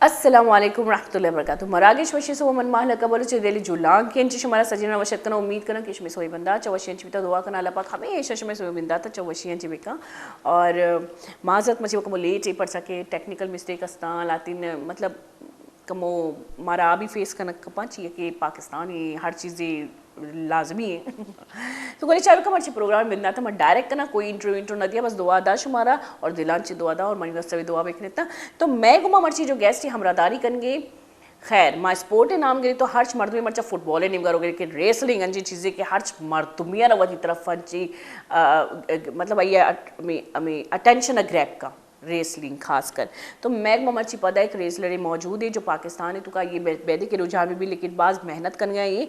अस्सलाम वालेकुम रहमतुल्लाहि व बरकातुहू मरागिश वशिसो मन महल कबल चेदेली जुलान के इंच शुमारा सजना वशत कना उम्मीद करना कि इसमें सोई बंदा चवशियन चिता दुआ करना अल्लाह पाक हमेशा शुमे सोई बंदा था चवशियन चिबिका और माजरत मची को लेट पड़ सके टेक्निकल मिस्टेक अस्तान लातिन मतलब कमो मारा भी फेस करना कपा चाहिए कि पाकिस्तान ही हर चीज़ें लाजमी है तो गोली चार का मर्ची प्रोग्राम मिलना था मैं डायरेक्ट करना कोई इंटरव्यू न दिया बस दुआ दा शुमारा और दिलांची दुआ दा और मनी वस्तवी दुआ बेखने था तो मैं गुमा मर्ची जो गेस्ट ही हमरादारी करेंगे खैर माँ स्पोर्ट है नाम गिरी तो हर्च मर्द में मर्चा फुटबॉल है नहीं करोगे कि रेसलिंग अंजी चीज़ें कि हर्च मर्दुमिया रवा की तरफ अंजी मतलब ये अटेंशन ग्रैप का रेसलिंग खासकर तो मैग ममर्ची पदा एक रेसलर मौजूद है जो पाकिस्तान है तो का ये बैदे के रुझान में भी लेकिन बाज मेहनत कर गया ये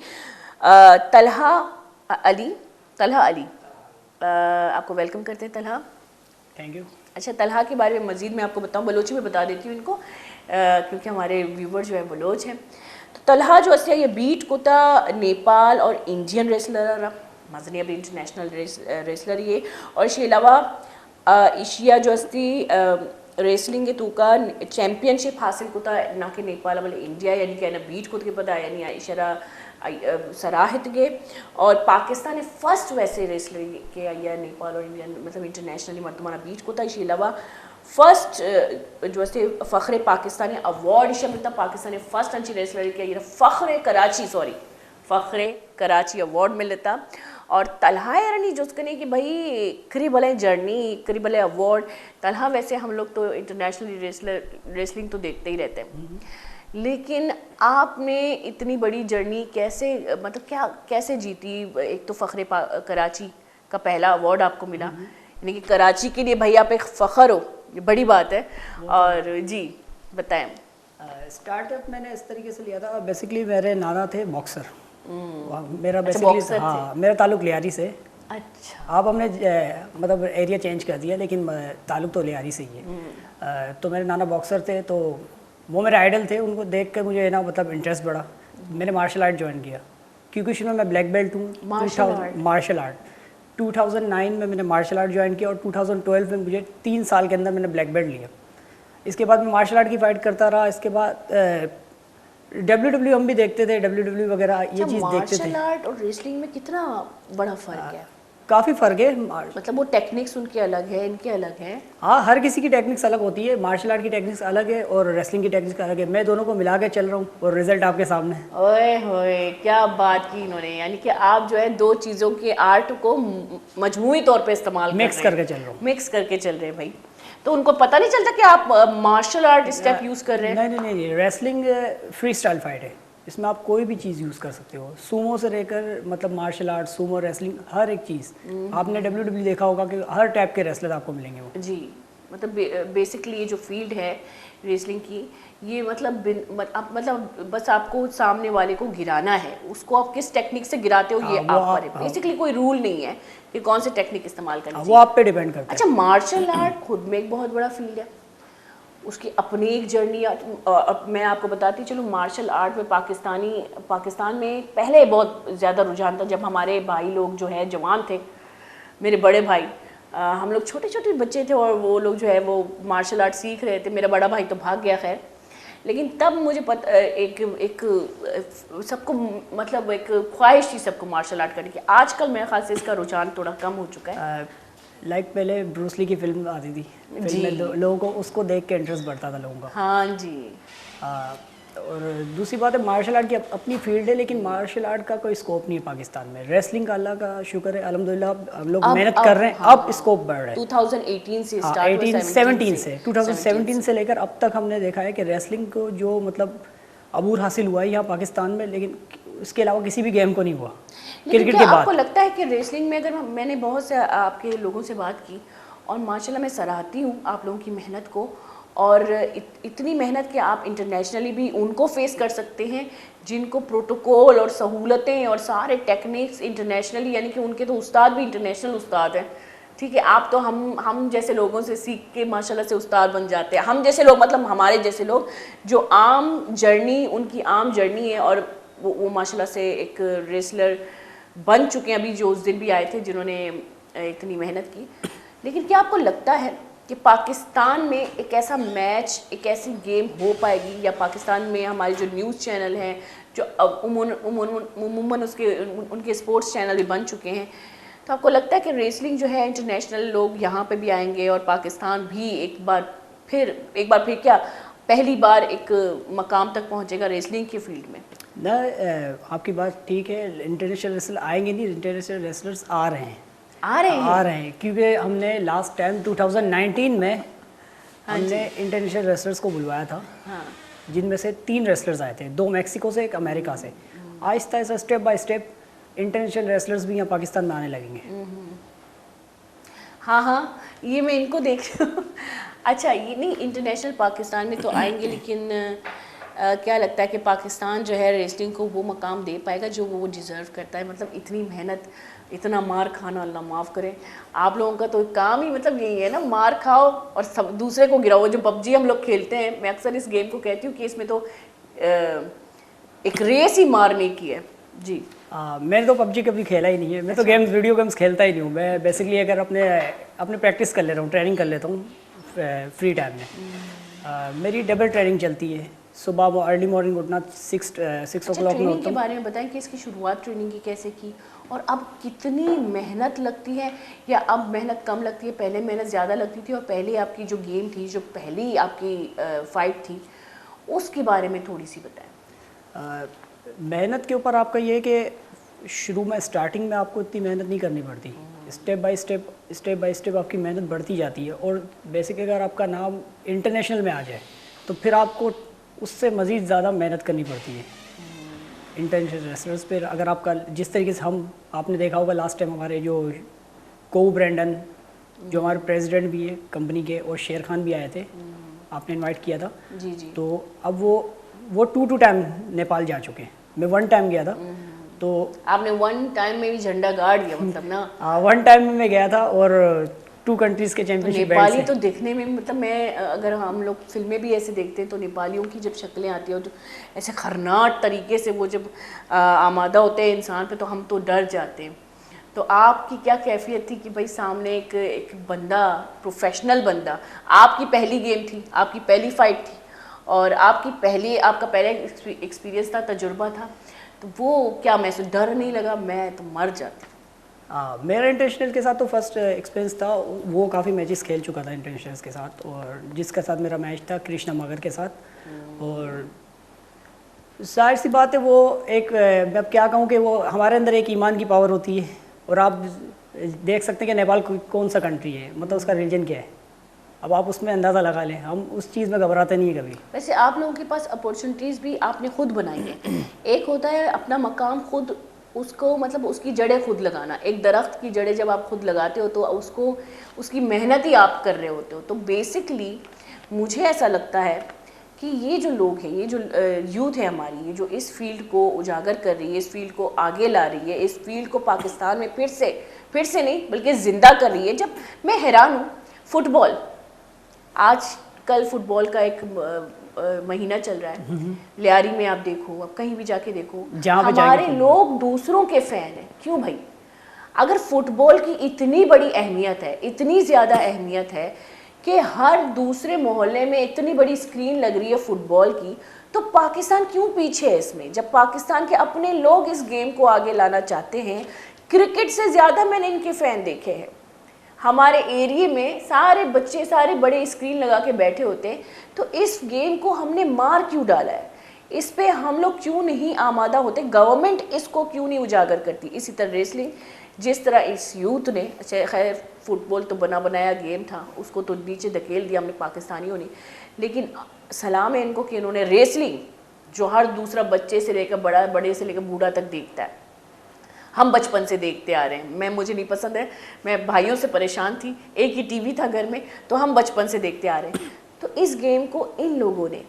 तलहा अली आपको वेलकम करते हैं तलहा। Thank you. अच्छा तलहा के बारे में मज़ीद मैं आपको बताऊं बलोची में बता देती हूँ इनको क्योंकि हमारे व्यूवर जो है बलोच हैं। तो तलहा जो असलिया ये बीट कोता नेपाल और इंडियन रेसलर मजनी अभी इंटरनेशनल रेसलर ये और इसके अलावा एशिया जो अस्ती रेसलिंग तो का चैम्पियनशिप हासिल कोता ना कि नेपाल वाले इंडिया यानी कि ना बीट खुद के पता यानी इशारा सराहत गे और पाकिस्तान फर्स्ट वैसे रेसलर के या नेपाल और इंडिया मतलब इंटरनेशनली मर्दमाना बीट कोता इसके अलावा फर्स्ट जो ऐसे फ़ख्र पाकिस्तानी अवार्ड मिलता पाकिस्तानी फर्स्ट अंची रेसलर के ये फ़ख्र कराची अवार्ड मिलता और तलहा यानी जो उसके नहीं कि भाई करीब जर्नी करीब अवार्ड तलहा वैसे हम लोग तो इंटरनेशनली रेसलिंग तो देखते ही रहते हैं लेकिन आपने इतनी बड़ी जर्नी कैसे मतलब क्या कैसे जीती। एक तो फ़ख्र कराची का पहला अवार्ड आपको मिला यानी कि कराची के लिए भाई आप एक फ़ख्र हो ये बड़ी बात है और जी बताएं। स्टार्टअप मैंने इस तरीके से लिया था बेसिकली मेरे नाना थे बॉक्सर मेरा बेसिकली हाँ मेरा ताल्लुक लियारी से। अच्छा आप हमने मतलब एरिया चेंज कर दिया लेकिन ताल्लुक तो लियारी से ही है। तो मेरे नाना बॉक्सर थे तो वो मेरे आइडल थे उनको देख कर मुझे ना मतलब इंटरेस्ट बढ़ा मैंने मार्शल आर्ट ज्वाइन किया क्योंकि उसमें मैं ब्लैक बेल्ट हूँ मार्शल आर्ट 2009 में मैंने मार्शल आर्ट ज्वाइन किया और 2012 में मुझे 3 साल के अंदर मैंने ब्लैक बेल्ट लिया। इसके बाद मैं मार्शल आर्ट की फाइट करता रहा। इसके बाद WWE हम भी देखते थे WWE वगैरह ये चीज़ देखते थे। मार्शल आर्ट और रेसलिंग में कितना बड़ा फ़र्क है? काफ़ी फ़र्क है मतलब वो टेक्निक्स उनके अलग है इनके अलग है। हाँ हर किसी की टेक्निक्स अलग होती है। मार्शल आर्ट की टेक्निक्स अलग है और रेसलिंग की टेक्निक्स अलग है। मैं दोनों को मिला के चल रहा हूँ और रिजल्ट आपके सामने है। ओए होए क्या बात की इन्होंने यानी कि आप जो है दो चीज़ों के आर्ट को मजमूई तौर पे इस्तेमाल मिक्स करके चल रहा हूँ मिक्स करके चल रहे हैं भाई। तो उनको पता नहीं चलता कि आप मार्शल आर्ट स्टेप यूज़ कर रहे हैं? नहीं रेसलिंग फ्री स्टाइल फाइट है। इसमें आप कोई भी चीज़ यूज़ कर सकते हो सूमो से लेकर मतलब मार्शल आर्ट सूमो रेसलिंग हर एक चीज़। आपने WWE देखा होगा कि हर टाइप के रेसलर आपको मिलेंगे वो। जी मतलब बेसिकली ये जो फील्ड है रेसलिंग की ये मतलब बस आपको सामने वाले को गिराना है उसको आप किस टेक्निक से गिराते हो ये आप पर बेसिकली कोई रूल नहीं है कि कौन से टेक्निक इस्तेमाल करनी वो आप पे डिपेंड करता है। अच्छा मार्शल आर्ट खुद में एक बहुत बड़ा फील्ड है उसकी अपनी एक जर्नी मैं आपको बताती चलूँ। मार्शल आर्ट में पाकिस्तान में पहले बहुत ज़्यादा रुझान था जब हमारे भाई लोग जो है जवान थे मेरे बड़े भाई हम लोग छोटे छोटे बच्चे थे और वो लोग जो है वो मार्शल आर्ट सीख रहे थे। मेरा बड़ा भाई तो भाग गया खैर लेकिन तब मुझे एक सबको मतलब एक ख्वाहिश थी सबको मार्शल आर्ट करने की। आजकल मेरे ख्याल से इसका रुझान थोड़ा कम हो चुका है। लाइक पहले ब्रूस ली की फिल्म आती थी फिल्म में लोगों को उसको देख के इंटरेस्ट बढ़ता था लोगों का। हाँ जी। और दूसरी बात है मार्शल आर्ट की अपनी फील्ड है लेकिन मार्शल आर्ट का कोई स्कोप नहीं है पाकिस्तान में। रेसलिंग का अल्लाह का शुक्र है अल्हम्दुलिल्लाह हम लोग मेहनत कर रहे हैं। हाँ, अब स्कोप बढ़ रहा है 2018 से स्टार्ट 2017 से लेकर अब तक हमने देखा है कि रेसलिंग को जो मतलब अबूर हासिल हुआ है यहाँ पाकिस्तान में लेकिन इसके अलावा किसी भी गेम को नहीं हुआ क्रिकेट के बाद। आपको लगता है कि रेसलिंग में अगर मैंने बहुत से आपके लोगों से बात की और माशाल्लाह मैं सराहती हूँ आप लोगों की मेहनत को और इतनी मेहनत कि आप इंटरनेशनली भी उनको फेस कर सकते हैं जिनको प्रोटोकॉल और सहूलतें और सारे टेक्निक्स इंटरनेशनली यानी कि उनके तो उस्ताद भी इंटरनेशनल उस्ताद हैं। ठीक है आप तो हम जैसे लोगों से सीख के माशाल्लाह से उस्ताद बन जाते हैं। हम जैसे लोग मतलब हमारे जैसे लोग जो आम जर्नी उनकी आम जर्नी है और वो माशाल्लाह से एक रेसलर बन चुके हैं अभी जो उस दिन भी आए थे जिन्होंने इतनी मेहनत की। लेकिन क्या आपको लगता है कि पाकिस्तान में एक ऐसा मैच, एक ऐसी गेम हो पाएगी, या पाकिस्तान में हमारे जो न्यूज़ चैनल हैं, जो अब उमूमन उसके उनके स्पोर्ट्स चैनल भी बन चुके हैं, तो आपको लगता है कि रेसलिंग जो है इंटरनेशनल लोग यहाँ पे भी आएंगे और पाकिस्तान भी एक बार फिर क्या पहली बार एक मकाम तक पहुँचेगा रेसलिंग की फील्ड में? ना, आपकी बात ठीक है, इंटरनेशनल रेसलर आएंगे नहीं, इंटरनेशनल रेसलर्स आ रहे हैं, आ रहे हैं क्योंकि हमने लास्ट टाइम 2019 में हमने इंटरनेशनल रेसलर्स को बुलवाया था, जिनमें से 3 रेसलर्स आए थे, 2 मैक्सिको से, 1 अमेरिका से। Aahista Aahista step by step international wrestlers भी यहाँ पाकिस्तान में आने लगेंगे। हाँ, ये मैं इनको देख रही हूँ। अच्छा, ये नहीं इंटरनेशनल पाकिस्तान में तो आएंगे, लेकिन क्या लगता है कि पाकिस्तान जो है रेसलिंग को वो मकाम दे पाएगा जो वो डिज़र्व करता है? मतलब इतनी मेहनत, इतना मार खाना, अल्लाह माफ़ करे, आप लोगों का तो काम ही मतलब यही है ना, मार खाओ और सब दूसरे को गिराओ। जो पबजी हम लोग खेलते हैं, मैं अक्सर इस गेम को कहती हूँ कि इसमें तो एक रेस ही मारने की है जी। मैंने तो पबजी कभी खेला ही नहीं है, मैं तो गेम्स, वीडियो गेम्स खेलता ही नहीं हूँ। मैं बेसिकली अगर अपने प्रैक्टिस कर लेता हूँ, ट्रेनिंग कर लेता हूँ फ्री टाइम में। मेरी डबल ट्रेनिंग चलती है, सुबह अर्ली मॉर्निंग उठना 6 o'clock में ट्रेनिंग के बारे में बताएं कि इसकी शुरुआत ट्रेनिंग की कैसे की और अब कितनी मेहनत लगती है, या अब मेहनत कम लगती है? पहले मेहनत ज़्यादा लगती थी, और पहले आपकी जो गेम थी, जो पहली आपकी फाइट थी, उसके बारे में थोड़ी सी बताएं। मेहनत के ऊपर आपका ये है कि शुरू में स्टार्टिंग में आपको इतनी मेहनत नहीं करनी पड़ती, स्टेप बाय स्टेप आपकी मेहनत बढ़ती जाती है। और बेसिक अगर आपका नाम इंटरनेशनल में आ जाए तो फिर आपको उससे मज़ीद ज़्यादा मेहनत करनी पड़ती है इंटरनेशनल रेसलर्स पर। अगर आपका जिस तरीके से आपने देखा होगा लास्ट टाइम हमारे जो कोउ ब्रैंडन, जो हमारे प्रेसिडेंट भी है कंपनी के, और शेर खान भी आए थे, आपने इनवाइट किया था जी। तो अब वो 2 टाइम नेपाल जा चुके हैं, मैं 1 टाइम गया था। तो आपने 1 टाइम में भी झंडा गाड़ दिया मतलब ना? 1 टाइम में मैं गया था और 2 कंट्रीज़ के चैंपियनशिप नेपाली तो दिखने में, मतलब मैं अगर हम लोग फिल्में भी ऐसे देखते हैं तो नेपालियों की जब शक्लें आती हैं, जो ऐसे खरनाट तरीके से वो जब आमादा होते हैं इंसान पे, तो हम तो डर जाते हैं। तो आपकी क्या कैफियत थी कि भाई सामने एक बंदा, प्रोफेशनल बंदा, आपकी पहली गेम थी, आपकी पहली फाइट थी, और आपका पहला एक्सपीरियंस था, तजुर्बा था, तो वो क्या महसूस, डर नहीं लगा? मैं तो मर जाती। मेरा इंटरनेशनल के साथ तो फर्स्ट एक्सपीरियंस था, वो काफ़ी मैचेस खेल चुका था इंटरनेशनल के साथ, और जिसके साथ मेरा मैच था कृष्णा मगर के साथ। और जाहिर सी बात है, वो एक, मैं अब क्या कहूँ कि वो हमारे अंदर एक ईमान की पावर होती है, और आप देख सकते हैं कि नेपाल कौन सा कंट्री है, मतलब उसका रीजन क्या है, अब आप उसमें अंदाज़ा लगा लें। हम उस चीज़ में घबराते नहीं है कभी। वैसे आप लोगों के पास अपॉर्चुनिटीज़ भी आपने खुद बनाई है। एक होता है अपना मकाम खुद, उसको मतलब उसकी जड़ें खुद लगाना। एक दरख्त की जड़ें जब आप खुद लगाते हो तो उसकी मेहनत ही आप कर रहे होते हो। तो बेसिकली मुझे ऐसा लगता है कि ये जो लोग हैं, ये जो यूथ है हमारी, ये जो इस फील्ड को उजागर कर रही है, इस फील्ड को आगे ला रही है, इस फील्ड को पाकिस्तान में फिर से नहीं बल्कि ज़िंदा कर रही है। जब मैं हैरान हूँ, फुटबॉल, आज कल फुटबॉल का एक महीना चल रहा है, लियारी में आप देखो, आप कहीं भी जाके देखो, हमारे लोग दूसरों के फैन हैं। क्यों भाई? अगर फुटबॉल की इतनी बड़ी अहमियत है, इतनी ज़्यादा अहमियत है कि हर दूसरे मोहल्ले में इतनी बड़ी स्क्रीन लग रही है फुटबॉल की, तो पाकिस्तान क्यों पीछे है इसमें? जब पाकिस्तान के अपने लोग इस गेम को आगे लाना चाहते हैं, क्रिकेट से ज़्यादा मैंने इनके फ़ैन देखे हैं। हमारे एरिया में सारे बच्चे, सारे बड़े स्क्रीन लगा के बैठे होते हैं। तो इस गेम को हमने मार क्यों डाला है? इस पे हम लोग क्यों नहीं आमादा होते? गवर्नमेंट इसको क्यों नहीं उजागर करती? इसी तरह रेसलिंग, जिस तरह इस यूथ ने, खैर फुटबॉल तो बना बनाया गेम था, उसको तो नीचे धकेल दिया हमने पाकिस्तानियों ने, लेकिन सलाम है इनको कि इन्होंने रेसलिंग, जो हर दूसरा बच्चे से लेकर बड़े से लेकर बूढ़ा तक देखता है, हम बचपन से देखते आ रहे हैं। मुझे नहीं पसंद है, मैं भाइयों से परेशान थी, एक ही टीवी था घर में, तो हम बचपन से देखते आ रहे हैं। तो इस गेम को इन लोगों ने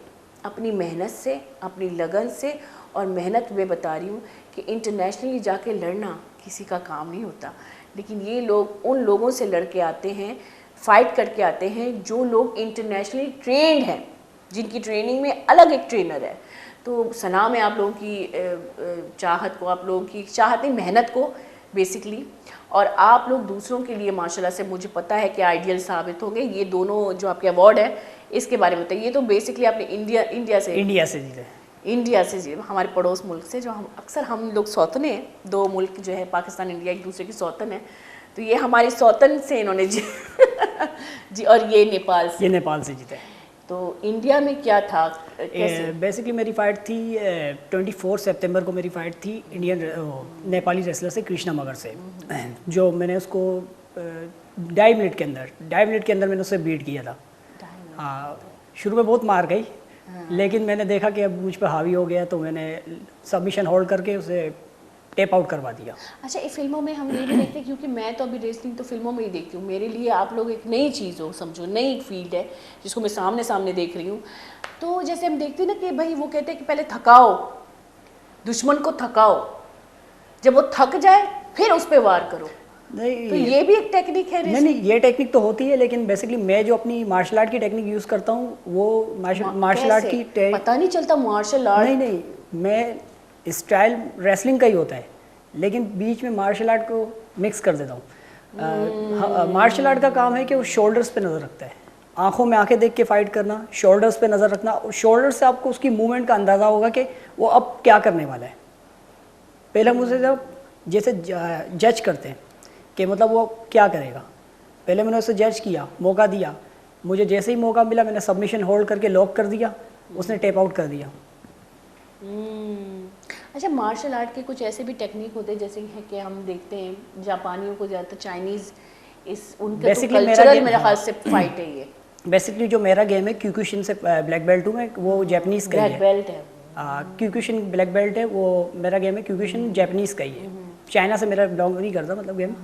अपनी मेहनत से, अपनी लगन से, और मेहनत में बता रही हूँ कि इंटरनेशनली जाके लड़ना किसी का काम नहीं होता, लेकिन ये लोग उन लोगों से लड़ के आते हैं, फाइट करके आते हैं, जो लोग इंटरनेशनली ट्रेंड हैं, जिनकी ट्रेनिंग में अलग एक ट्रेनर है। तो सलाम है आप लोगों की चाहत को, आप लोगों की चाहत नहीं, मेहनत को, बेसिकली, और आप लोग दूसरों के लिए माशाल्लाह से मुझे पता है कि आइडियल साबित होंगे। ये दोनों जो आपके अवार्ड है इसके बारे में बताइए। ये तो बेसिकली आपने इंडिया से जीते। इंडिया से जी, हमारे पड़ोस मुल्क से, जो हम लोग सौतने हैं, दो मुल्क जो है पाकिस्तान इंडिया एक दूसरे की सौतन है, तो ये हमारी सौतन से इन्होंने जी जी, और ये नेपाल से जीते। तो इंडिया में क्या था कैसे? बेसिकली मेरी फ़ाइट थी 24 सितंबर को मेरी फ़ाइट थी नेपाली रेसलर से, कृष्णा मगर से, जो मैंने उसको 2.5 मिनट के अंदर मैंने उससे बीट किया था। हाँ, शुरू में बहुत मार गई, लेकिन मैंने देखा कि अब मुझ पर हावी हो गया, तो मैंने सबमिशन होल्ड करके उसे टेप आउट करवा दिया। अच्छा, ये फिल्मों में हम ये भी देखते हैं, क्योंकि मैं तो अभी रेसलिंग तो फिल्मों में ही देखती हूँ, मेरे लिए आप लोग एक नई चीज़ हो, समझो नई एक फील्ड है जिसको मैं सामने देख रही हूँ। तो जैसे हम देखते हैं ना कि भाई वो कहते हैं कि पहले थकाओ, दुश्मन को थकाओ, जब वो थक जाए फिर उस पर वार करो। नहीं, तो ये भी एक टेक्निक है? नहीं, ये टेक्निक तो होती है, लेकिन बेसिकली मैं जो अपनी मार्शल आर्ट की टेक्निक यूज़ करता हूँ वो मार्शल आर्ट की पता नहीं चलता मार्शल आर्ट। नहीं, मैं स्टाइल रेसलिंग का ही होता है, लेकिन बीच में मार्शल आर्ट को मिक्स कर देता हूँ। मार्शल आर्ट का काम है कि वो शोल्डर्स पे नज़र रखता है, आंखों में आंखें देख के फाइट करना, शोल्डर्स पे नज़र रखना, और शोल्डर से आपको उसकी मूवमेंट का अंदाज़ा होगा कि वो अब क्या करने वाला है। पहले मुझे जब जैसे जज करते हैं कि मतलब वो क्या करेगा, पहले मैंने उसे जज किया, मौका दिया, मुझे जैसे ही मौका मिला मैंने सबमिशन होल्ड करके लॉक कर दिया, उसने टेप आउट कर दिया। अच्छा, मार्शल आर्ट के कुछ ऐसे भी टेक्निक होते हैं जैसे है कि हम देखते हैं जापानियों को ज़्यादातर, चाइनीज़, इस उनका तो कल्चरल मेरे ख्याल से फाइट है ये। बेसिकली जो मेरा गेम है क्यूक्यूशिन से ब्लैक बेल्ट हूँ मैं, वो जापानीज़ का ब्लैक बेल्ट है। क्यूक्यूशिन ब्लैक बेल्ट है, वो मेरा गेम है। क्यूक्यूशिन जापानीज़ का ही है, चाइना से मेरा बिलोंग नहीं करता मतलब गेम।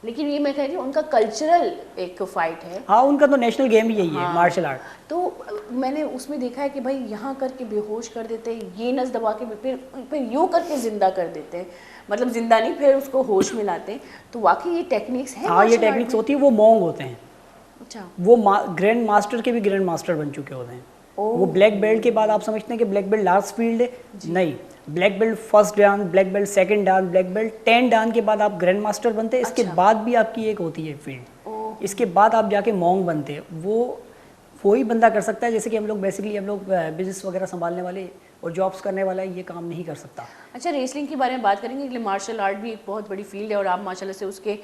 लेकिन ये मैं कह रही हूँ उनका कल्चरल एक फाइट है। हाँ, उनका तो नेशनल गेम ही यही है, मार्शल आर्ट। तो मैंने उसमें देखा है कि भाई यहाँ करके बेहोश कर देते हैं, ये नस दबा के फिर यूँ करके जिंदा कर देते हैं, मतलब जिंदा नहीं, फिर उसको होश में लाते हैं। तो वाकई ये टेक्निक्स हैं? हाँ, ये टेक्निक्स होती है, वो मोंग होते हैं। अच्छा, वो ग्रैंड मास्टर के भी ग्रैंड मास्टर बन चुके होते हैं। वो ब्लैक बेल्ट के बाद आप समझते हैं कि ब्लैक बेल्ट लास्ट फील्ड है, नहीं, ब्लैक बेल्ट फर्स्ट डान, ब्लैक बेल्ट सेकंड डान, ब्लैक बेल्ट 10 डान के बाद आप ग्रैंड मास्टर बनते हैं। इसके बाद भी आपकी एक होती है फील्ड, इसके बाद आप जाके मोंग बनते हैं। वो ही बंदा कर सकता है, जैसे कि हम लोग बिजनेस वगैरह संभालने वाले और जॉब्स करने वाला ये काम नहीं कर सकता। अच्छा, रेसलिंग के बारे में बात करेंगे, इसलिए मार्शल आर्ट भी एक बहुत बड़ी फील्ड है और आप माशाल्लाह से उसके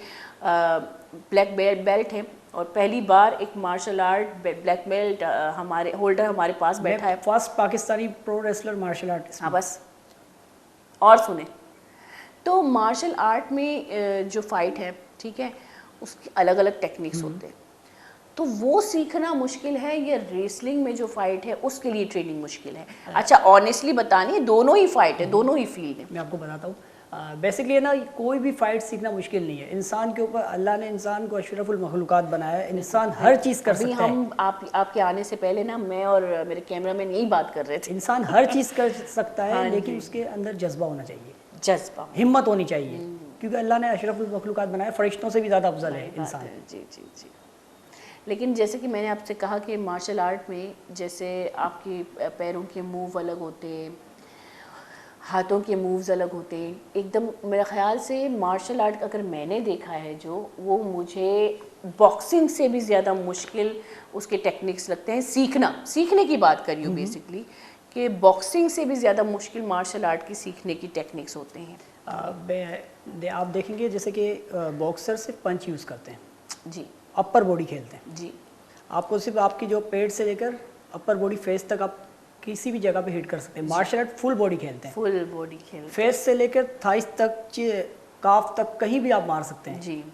ब्लैक बेल्ट हैं, और पहली बार एक मार्शल आर्ट ब्लैक बेल्ट हमारे पास बैठा है। First Pakistani pro wrestler martial art. हाँ, बस और सुने तो मार्शल आर्ट में जो फाइट है, ठीक है, उसकी अलग अलग टेक्निक्स होते हैं, तो वो सीखना मुश्किल है या रेसलिंग में जो फाइट है उसके लिए ट्रेनिंग मुश्किल है? अच्छा, ऑनेस्टली बतानी, दोनों ही फाइट है, दोनों ही फील्ड है। मैं आपको बताता हूँ, बेसिकली ना कोई भी फाइट सीखना मुश्किल नहीं है। इंसान के ऊपर अल्लाह ने इंसान को अशरफुल मखलूकात बनाया है, इंसान हर चीज़ कर सकता है। हम आपके आने से पहले ना मैं और मेरे कैमरामैन यही बात कर रहे थे, इंसान हर चीज़ कर सकता है, लेकिन उसके अंदर जज्बा होना चाहिए, जज्बा, हिम्मत होनी चाहिए, क्योंकि अल्लाह ने अशरफुल मखलूकात बनाया, फरिश्तों से भी ज़्यादा अफजल है इंसान। जी जी जी। लेकिन जैसे कि मैंने आपसे कहा कि मार्शल आर्ट में जैसे आपके पैरों के मूव अलग होते हैं, हाथों के मूव्स अलग होते हैं, एकदम मेरा ख्याल से मार्शल आर्ट अगर मैंने देखा है जो, वो मुझे बॉक्सिंग से भी ज़्यादा मुश्किल उसके टेक्निक्स लगते हैं। सीखने की बात करी हूँ बेसिकली, कि बॉक्सिंग से भी ज़्यादा मुश्किल मार्शल आर्ट की सीखने की टेक्निक्स होते हैं। आप देखेंगे जैसे कि बॉक्सर सिर्फ पंच यूज़ करते हैं जी, अपर बॉडी खेलते हैं जी, आपको सिर्फ आपकी जो पेट से लेकर अपर बॉडी फेस तक आप किसी भी जगह पे हिट कर सकते हैं। मार्शल आर्ट फुल बॉडी खेलते हैं, फुल बॉडी खेल, फेस से लेकर थाइस तक, काफ तक, कहीं भी आप मार सकते हैं। जी।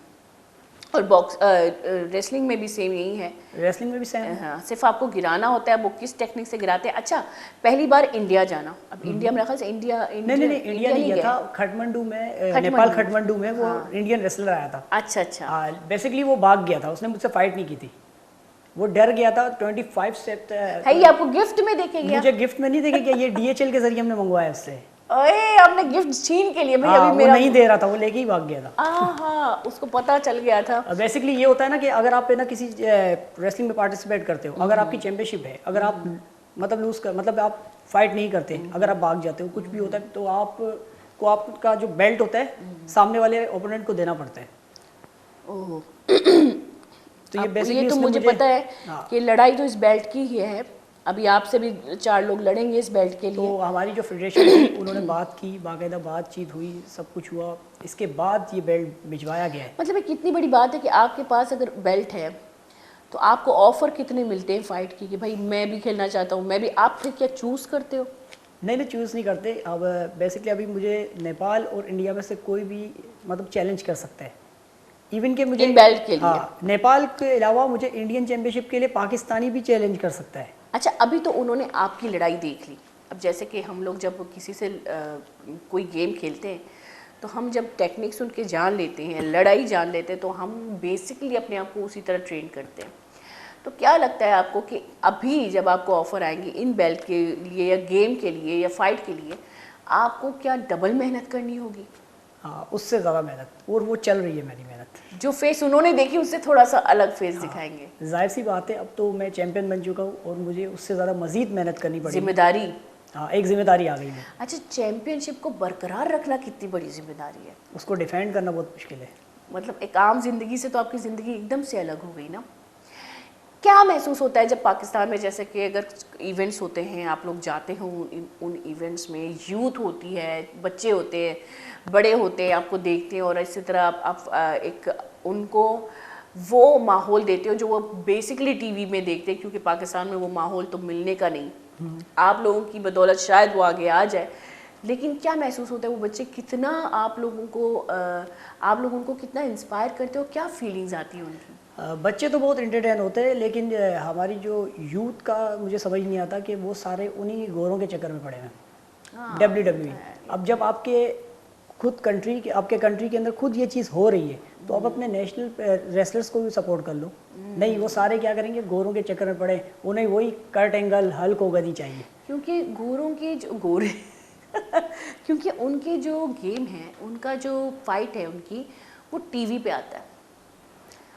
और रेसलिंग में भी सेम यही है? रेसलिंग में भी सेम है। हाँ, सिर्फ आपको गिराना होता है, वो किस टेक्निक से गिराते हैं। अच्छा, पहली बार इंडिया जाना, अब इंडिया मेरे ख्याल से इंडिया नहीं गया था, खटमंडू में, नेपाल खटमंडू में वो इंडियन रेसलर आया था। अच्छा, बेसिकली वो भाग गया था, उसने मुझसे फाइट नहीं की थी, वो डर गया था। 25 से है ये आपको गिफ्ट में देके गया? मुझे गिफ्ट में नहीं देके गया, ये DHL के जरिए हमने मंगवाया उससे। ओए, आपने गिफ्ट छीन के लिए? भाई अभी मेरा नहीं दे रहा था, वो लेके ही भाग गया था। हाँ, उसको पता चल गया था। बेसिकली ये होता है ना कि अगर आप ना किसी रेसलिंग में पार्टिसिपेट करते हो, अगर आपकी चैंपियनशिप है, अगर आप मतलब लूज कर, मतलब आप फाइट नहीं करते, अगर आप भाग जाते हो, कुछ भी होता है, तो आप को आपका जो बेल्ट होता है सामने वाले ओपोनेंट को देना पड़ता है। ओह, तो ये अब बेसिकली ये तो मुझे पता है हाँ। कि लड़ाई तो इस बेल्ट की ही है। अभी आपसे भी 4 लोग लड़ेंगे इस बेल्ट के तो लिए। हमारी जो फेडरेशन थी उन्होंने बात की, बाकायदा बातचीत हुई, सब कुछ हुआ, इसके बाद ये बेल्ट भिजवाया गया है। मतलब ये कितनी बड़ी बात है कि आपके पास अगर बेल्ट है तो आपको ऑफर कितने मिलते हैं फाइट की कि भाई मैं भी खेलना चाहता हूँ, मैं भी। आप फिर क्या चूज़ करते हो? नहीं चूज़ नहीं करते। अब बेसिकली अभी मुझे नेपाल और इंडिया में से कोई भी मतलब चैलेंज कर सकता है। इवन के मुझे इन बेल्ट के लिए? हाँ, नेपाल के अलावा मुझे इंडियन चैंपियनशिप के लिए पाकिस्तानी भी चैलेंज कर सकता है। अच्छा, अभी तो उन्होंने आपकी लड़ाई देख ली। अब जैसे कि हम लोग जब किसी से कोई गेम खेलते हैं तो हम जब टेक्निक्स उनके जान लेते हैं, लड़ाई जान लेते हैं, तो हम बेसिकली अपने आप को उसी तरह ट्रेन करते हैं। तो क्या लगता है आपको कि अभी जब आपको ऑफ़र आएंगी इन बेल्ट के लिए या गेम के लिए या फाइट के लिए, आपको क्या डबल मेहनत करनी होगी? हाँ, उससे ज़्यादा मेहनत, और वो चल रही है मेरी मेहनत। जो फेस उन्होंने देखी उससे थोड़ा सा अलग फेस दिखाएंगे। जाहिर सी बात है, अब तो मैं चैंपियन बन चुका हूँ और मुझे उससे ज़्यादा मज़ीद मेहनत करनी पड़ेगी। जिम्मेदारी। हाँ, एक जिम्मेदारी आ गई है। अच्छा, चैंपियनशिप को बरकरार रखना कितनी बड़ी जिम्मेदारी है? उसको डिफेंड करना बहुत मुश्किल है। मतलब एक आम जिंदगी से तो आपकी ज़िंदगी एकदम से अलग हो गई ना। क्या महसूस होता है जब पाकिस्तान में, जैसे कि अगर इवेंट्स होते हैं, आप लोग जाते हो उन इवेंट्स में, यूथ होती है, बच्चे होते हैं, बड़े होते हैं, आपको देखते हैं और इसी तरह आप एक उनको वो माहौल देते हो जो वो बेसिकली टीवी में देखते हैं, क्योंकि पाकिस्तान में वो माहौल तो मिलने का नहीं। आप लोगों की बदौलत शायद वो आगे आ जाए, लेकिन क्या महसूस होता है? वो बच्चे कितना आप लोग उनको कितना इंस्पायर करते हो? क्या फीलिंग्स आती है उनकी? बच्चे तो बहुत इंटरटेन होते हैं, लेकिन हमारी जो यूथ का मुझे समझ नहीं आता कि वो सारे उन्हीं गोरों के चक्कर में पड़े हैं। WWE, अब जब आपके खुद कंट्री के आपके कंट्री के अंदर खुद ये चीज़ हो रही है तो आप अपने नेशनल रेसलर्स को भी सपोर्ट कर लो। नहीं, वो सारे क्या करेंगे, गोरों के चक्कर में पड़े, उन्हें वही कर्ट एंगल, हल्क होगन चाहिए। क्योंकि गोरों के जो गोरे क्योंकि उनके जो गेम है, उनका जो फाइट है उनकी, वो टीवी पे आता है।